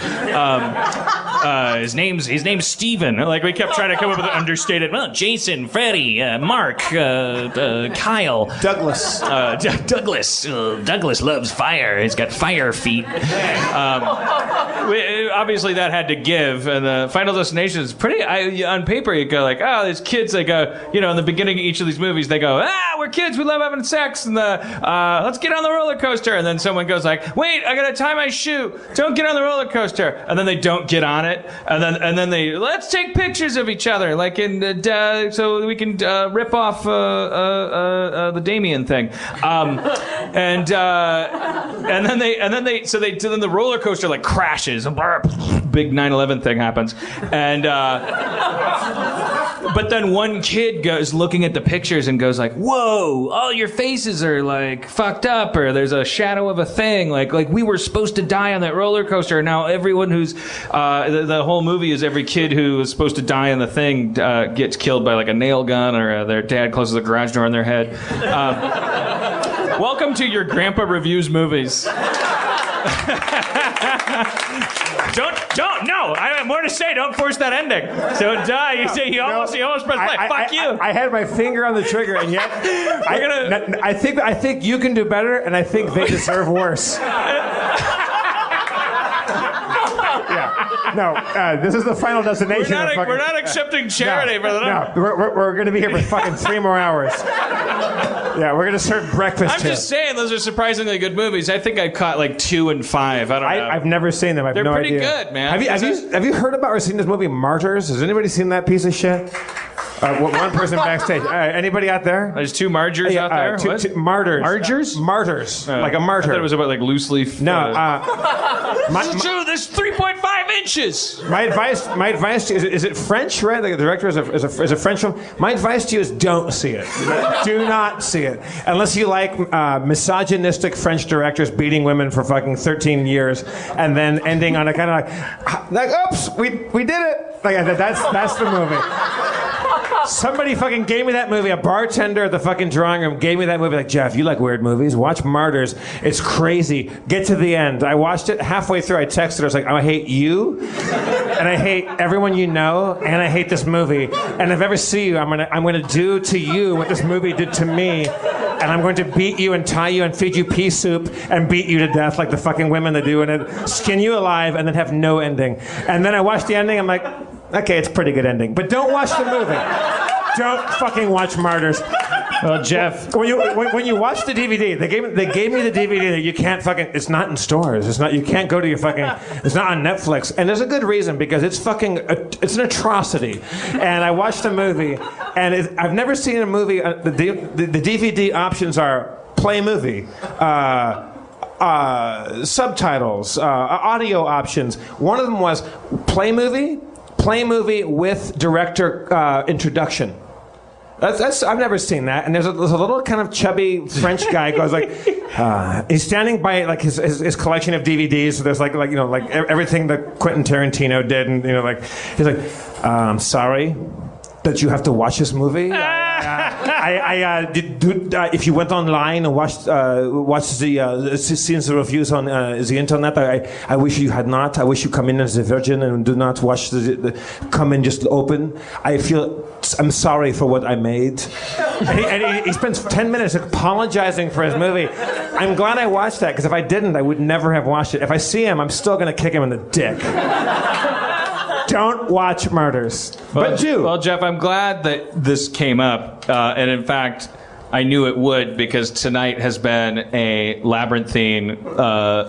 His name's Steven. Like, we kept trying to come up with an understated. Well, Jason, Freddy, Mark, Kyle, Douglas. Douglas loves fire. He's got fire feet. Obviously, that had to give, and the Final Destination is pretty. On paper, you go like, oh, these kids. They go, in the beginning of each of these movies, they go, we're kids. We love having sex, and let's get on the roller coaster. And then someone goes like, wait, I gotta tie my shoe. Don't get on the roller coaster. And then they don't get on it. And then they let's take pictures of each other, like so we can rip off the Damien thing. And then the roller coaster like crashes. Big 9/11 thing happens, and but then one kid goes looking at the pictures and goes like, whoa, all your faces are like fucked up, or there's a shadow of a thing, like we were supposed to die on that roller coaster. Now everyone who's the whole movie is every kid who was supposed to die on the thing gets killed by like a nail gun, or their dad closes the garage door on their head. Welcome to your grandpa reviews movies. No, I have more to say. Don't force that ending. Don't die. You almost pressed play. Fuck you. I had my finger on the trigger, and yet I think you can do better, and I think they deserve worse. Yeah. This is the final destination. We're not accepting charity, brother. No, we're going to be here for fucking 3 more hours. Yeah, we're going to serve breakfast. I'm just saying, those are surprisingly good movies. I think I caught like 2 and 5. I don't know. I've never seen them. They're no pretty idea. good, man. Have you heard about or seen this movie Martyrs? Has anybody seen that piece of shit? One person backstage. Anybody out there? There's 2 Margers out there. Two Martyrs. Margers? Martyrs. Like a martyr. I thought it was about like loose leaf. No. There's 3.5 inches. My advice to you is it French, right? Like the director is a French film. My advice to you is don't see it. Do not see it unless you like misogynistic French directors beating women for fucking 13 years and then ending on a kind of like oops, we did it. Like that's the movie. Somebody fucking gave me that movie. A bartender at the fucking drawing room gave me that movie. Like, Jeff, you like weird movies? Watch Martyrs. It's crazy. Get to the end. I watched it. Halfway through, I texted her. I was like, I hate you, and I hate everyone you know, and I hate this movie. And if I ever see you, I'm gonna do to you what this movie did to me. And I'm going to beat you and tie you and feed you pea soup and beat you to death like the fucking women that do, and then skin you alive and then have no ending. And then I watched the ending. I'm like, okay, it's a pretty good ending. But don't watch the movie. Don't fucking watch Martyrs. Well, Jeff, when you watch the DVD, they gave me the DVD that you can't fucking. It's not in stores. It's not. You can't go to your fucking. It's not on Netflix, and there's a good reason because it's fucking. It's an atrocity. And I watched the movie, and I've never seen a movie. The DVD options are play movie. Subtitles, audio options. One of them was play movie with director introduction. That's I've never seen that. And there's a little kind of chubby French guy goes like, he's standing by like his collection of DVDs. So there's like everything that Quentin Tarantino did, and he's like, I'm sorry that you have to watch this movie. If you went online and watched scenes and reviews on the internet, I wish you had not. I wish you come in as a virgin and do not watch come in just open. I'm sorry for what I made. And he spends 10 minutes apologizing for his movie. I'm glad I watched that because if I didn't, I would never have watched it. If I see him, I'm still going to kick him in the dick. Don't watch Martyrs. But do. Well, Jeff, I'm glad that this came up. And in fact, I knew it would because tonight has been a labyrinthine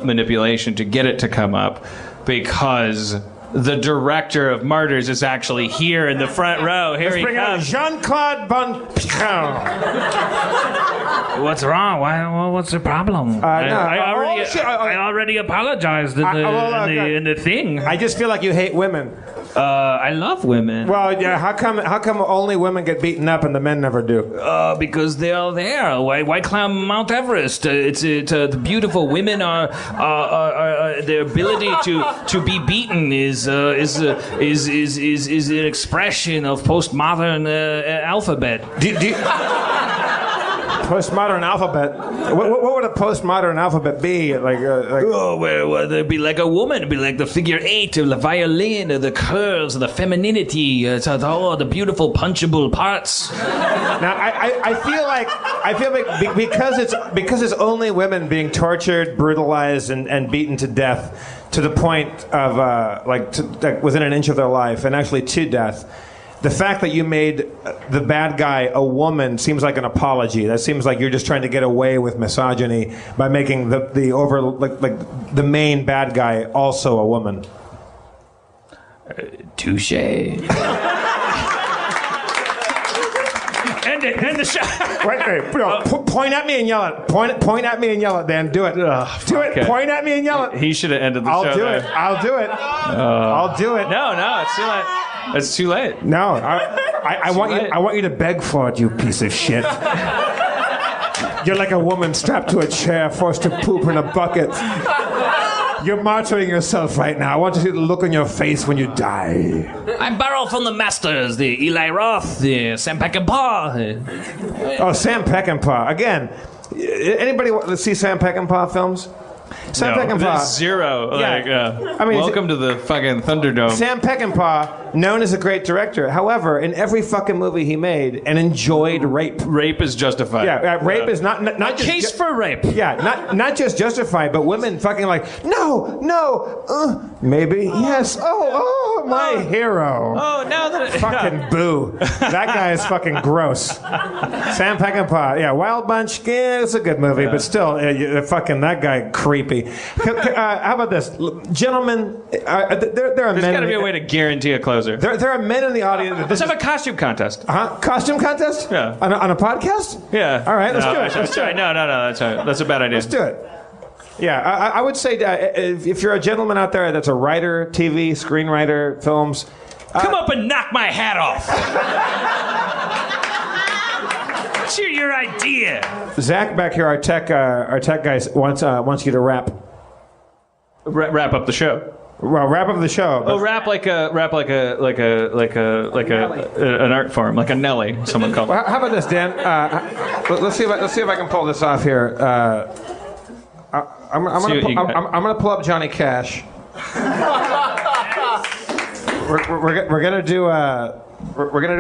manipulation to get it to come up because the director of Martyrs is actually here in the front row. Here he comes. Jean-Claude Van What's wrong? What's the problem? I already apologized in the thing. I just feel like you hate women. I love women. Well, yeah. How come only women get beaten up and the men never do? Because they are there. Why climb Mount Everest? The beautiful women are their ability to be beaten is an expression of postmodern alphabet. Postmodern alphabet. What would a postmodern alphabet be? Well, it'd be like a woman. It'd be like the figure 8, the violin, the curves, the femininity, the beautiful punchable parts. Now, I feel like because it's only women being tortured, brutalized, and beaten to death to the point of within an inch of their life, and actually to death. The fact that you made the bad guy a woman seems like an apology. That seems like you're just trying to get away with misogyny by making the main bad guy also a woman. Touche. End the show. Wait. Point at me and yell it. Point at me and yell it, Dan. Do it. Do it. Point at me and yell it. He should have ended the show. I'll do it. I'll do it. No, it's too late. It's too late. No, I want you to beg for it, you piece of shit. You're like a woman strapped to a chair, forced to poop in a bucket. You're martyring yourself right now. I want to see the look on your face when you die. I'm borrowed from the masters, the Eli Roth, the Sam Peckinpah. Oh, Sam Peckinpah. Again, anybody want to see Sam Peckinpah films? Sam No, Peckinpah. that's zero. Like, I mean, welcome to the fucking Thunderdome. Sam Peckinpah, known as a great director. However, in every fucking movie he made, and enjoyed rape. Rape is justified. Yeah, rape is not just case for rape. Yeah, not just justified, but women fucking like, no, maybe, yes, my hero. Oh, now that Fucking boo. That guy is fucking gross. Sam Peckinpah, yeah, Wild Bunch, yeah, it's a good movie, but still, fucking that guy creepy. How about this, gentlemen? There are There's men. got to be a way to guarantee a closer. There are men in the audience. Let's have a costume contest. Costume contest? Yeah. On a podcast? Yeah. All right, let's do it. Let's do it. No, that's a bad idea. Let's do it. Yeah, I would say if you're a gentleman out there that's a writer, TV, screenwriter, films. Come up and knock my hat off. What's your idea? Zach back here, our tech guy wants you to rap. Wrap up the show. Well, wrap up the show. Oh, rap like an art form, like a Nelly. Someone called. Well, how about this, Dan? Let's see if I can pull this off here. I'm gonna pull up Johnny Cash. We're gonna do a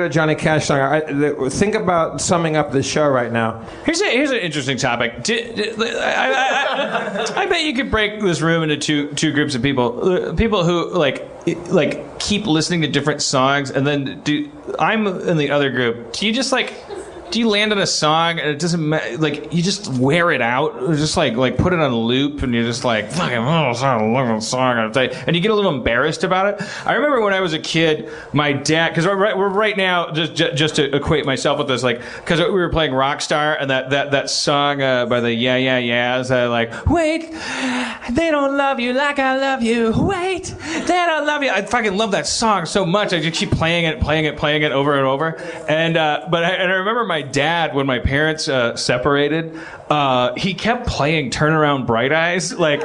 Johnny Cash song. Think about summing up the show right now. Here's an interesting topic. I bet you could break this room into two groups of people. People who like keep listening to different songs, and then I'm in the other group. Do you land on a song and it doesn't like you just wear it out, or just like put it on loop, and you're just like fucking song, and you get a little embarrassed about it. I remember when I was a kid, my dad, because we're right now just to equate myself with this, like because we were playing Rockstar, and that song by the Yeah Yeahs, like wait, they don't love you like I love you. Wait, they don't love you. I fucking love that song so much. I just keep playing it over and over, and but I remember my dad, when my parents separated, he kept playing "Turn Around Bright Eyes," like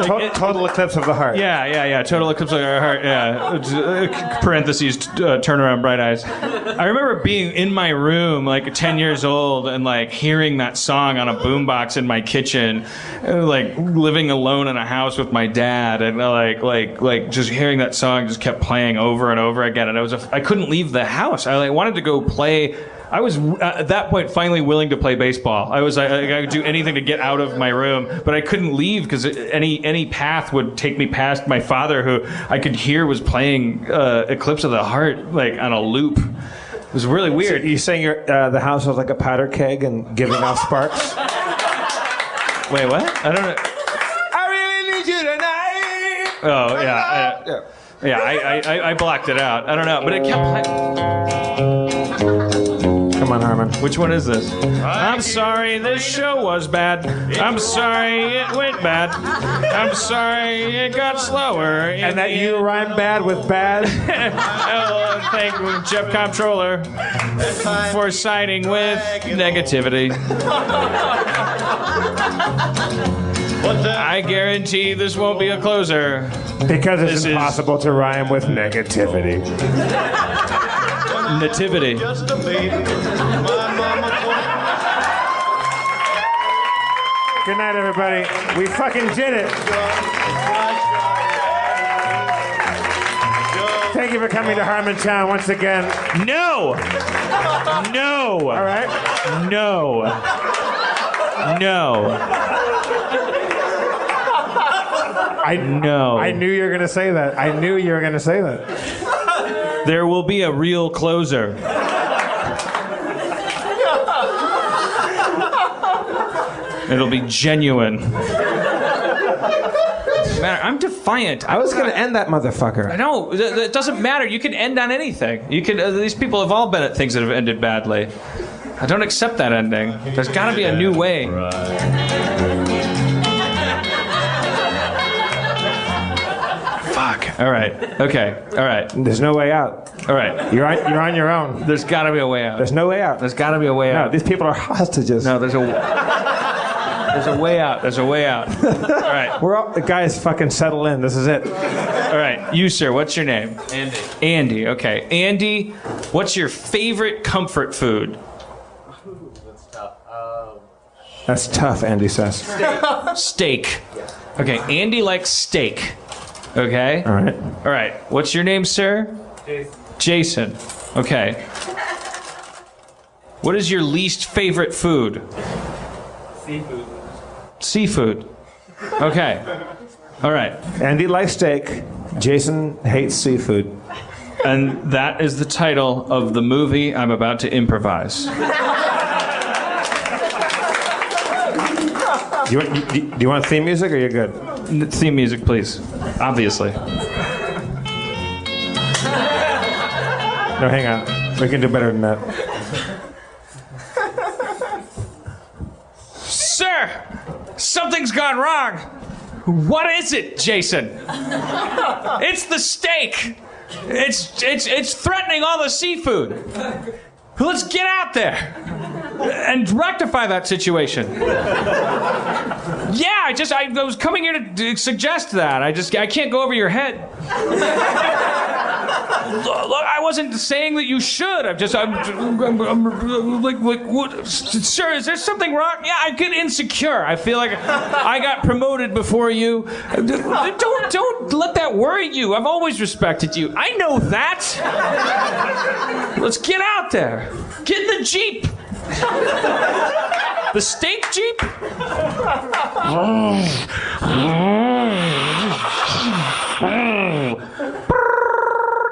Total Eclipse of the Heart. Yeah. Total Eclipse of the Heart. Yeah. Parentheses. Turn Around Bright Eyes. I remember being in my room, like 10 years old, and like hearing that song on a boombox in my kitchen, like living alone in a house with my dad, and like just hearing that song just kept playing over and over again, and I couldn't leave the house. I wanted to go play. I was at that point finally willing to play baseball. I could do anything to get out of my room, but I couldn't leave because any path would take me past my father, who I could hear was playing Eclipse of the Heart like on a loop. It was really weird. So you saying the house was like a powder keg and giving off sparks? Wait, what? I don't know. I really need you tonight. Oh yeah. I blocked it out. I don't know, but it kept playing. Come on, Harmon. Which one is this? I'm sorry this show was bad. I'm sorry it went bad. I'm sorry it got slower. And that you rhyme bad with bad? Thank Jeff Comptroller for siding with negativity. I guarantee this won't be a closer. Because it's impossible to rhyme with negativity. Nativity. Good night, everybody. We fucking did it. Thank you for coming to Harmontown once again. No. All right. No. I knew you were going to say that. There will be a real closer. It'll be genuine. I'm defiant. I was going to end that motherfucker. I know. It doesn't matter. You can end on anything. You can. These people have all been at things that have ended badly. I don't accept that ending. There's got to be a new way. Fuck. All right. Okay. All right. There's no way out. All right. You're on your own. There's got to be a way out. There's no way out. There's got to be a way out. No, these people are hostages. No, there's a way out. There's a way out. All right. We're all, guys, fucking settle in. This is it. All right. You, sir, what's your name? Andy. Andy. Okay. Andy, what's your favorite comfort food? That's tough. That's tough, Andy says. Steak. Okay, Andy likes steak. Okay? All right. All right. What's your name, sir? Jason. Okay. What is your least favorite food? Seafood. Okay. All right. Andy likes steak. Jason hates seafood. And that is the title of the movie I'm about to improvise. Do you want theme music or you're good? Theme music, please. Obviously. No, hang on. We can do better than that. Sir, something's gone wrong. What is it, Jason? It's the steak. It's threatening all the seafood. Let's get out there and rectify that situation. Yeah, I was coming here to suggest that. I can't go over your head. Look, I wasn't saying that you should. I'm like, what? Sir, is there something wrong? Yeah, I get insecure. I feel like I got promoted before you. Don't let that worry you. I've always respected you. I know that. Let's get out there. Get in the Jeep. The steak Jeep?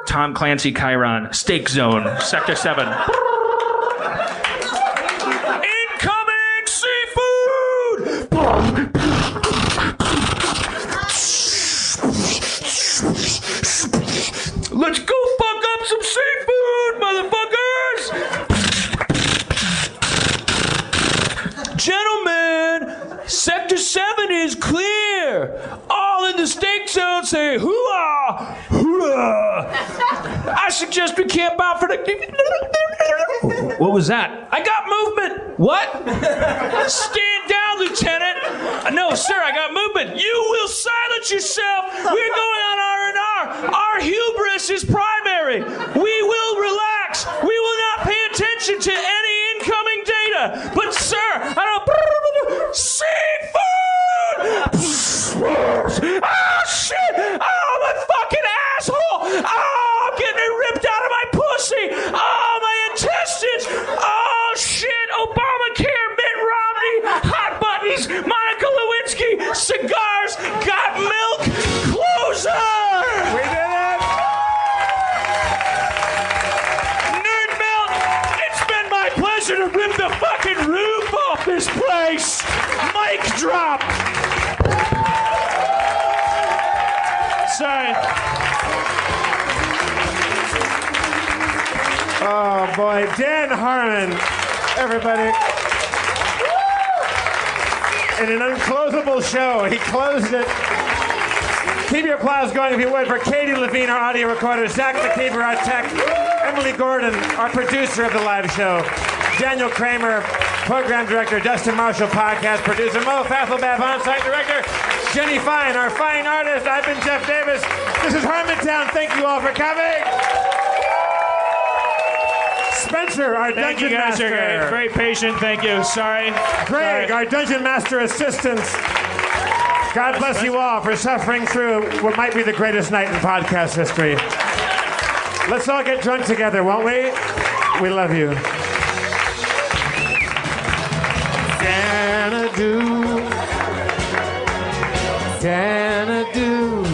Tom Clancy Chiron, Steak Zone, Sector 7. Incoming seafood! Let's go fuck up some seafood, motherfuckers! Gentlemen, Sector 7 is clear. All in the steak zone say hoo-ah, hoo-ah. I suggest we camp out for the... What was that? I got movement. What? Stand down, Lieutenant. No, sir, I got movement. You will silence yourself. We're going on R&R. Our hubris is primary. We will relax. We will not pay attention to any incoming data. But, sir, I don't... Seafood! Oh, shit! Oh, my fucking asshole! Oh, I'm getting it ripped out of my pussy! Oh, my intestines! Oh, shit! Obamacare, Mitt Romney, hot buttons, Monica Lewinsky, cigars, got milk, closer! We did it! Nerd Melt, it's been my pleasure to rip the fucking roof off this place! Mic drop! Sorry. Oh boy, Dan Harmon, everybody. In an unclosable show, he closed it. Keep your applause going if you would for Katie Levine, our audio recorder, Zach McKeever, our tech, Emily Gordon, our producer of the live show, Daniel Kramer, program director, Dustin Marshall, podcast producer, Mo Fasselbath, on-site director, Jenny Fine, our fine artist. I've been Jeff Davis. This is Harmontown. Thank you all for coming. Spencer, our Thank you dungeon guys. master. You're great. Very patient. Thank you. Sorry. Greg, our dungeon master assistant. God bless you all for suffering through what might be the greatest night in podcast history. Let's all get drunk together, won't we? We love you. Xanadu. Xanadu.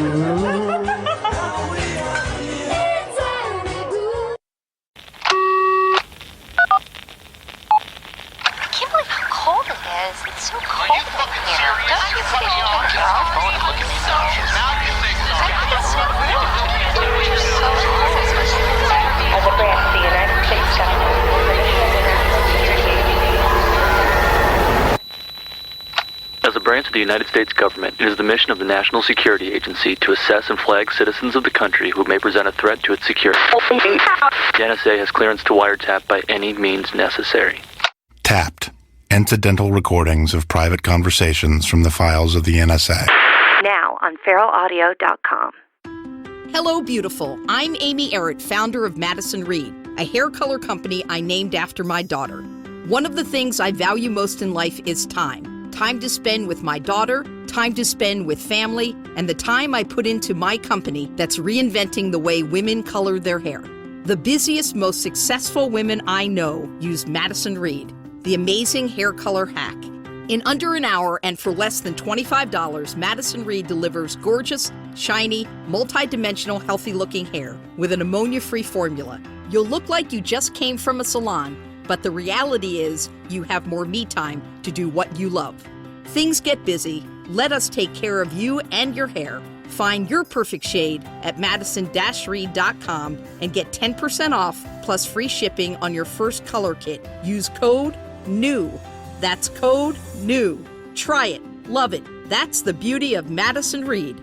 Cold it is. It's so cold in here. Don't you think you can turn off phone and look at me now? Now you think so. I think it's so rude. You're so as a branch of the United States government. As a branch of the United States government, it is the mission of the National Security Agency to assess and flag citizens of the country who may present a threat to its security. The NSA has clearance to wiretap by any means necessary. Tapped. Incidental recordings of private conversations from the files of the NSA. Now on feralaudio.com. Hello, beautiful. I'm Amy Errett, founder of Madison Reed, a hair color company I named after my daughter. One of the things I value most in life is time. Time to spend with my daughter, time to spend with family, and the time I put into my company that's reinventing the way women color their hair. The busiest, most successful women I know use Madison Reed, the amazing hair color hack. In under an hour and for less than $25, Madison Reed delivers gorgeous, shiny, multi-dimensional, healthy-looking hair with an ammonia-free formula. You'll look like you just came from a salon, but the reality is you have more me time to do what you love. Things get busy. Let us take care of you and your hair. Find your perfect shade at madison-reed.com and get 10% off plus free shipping on your first color kit. Use code NEW. That's code NEW. Try it. Love it. That's the beauty of Madison Reed.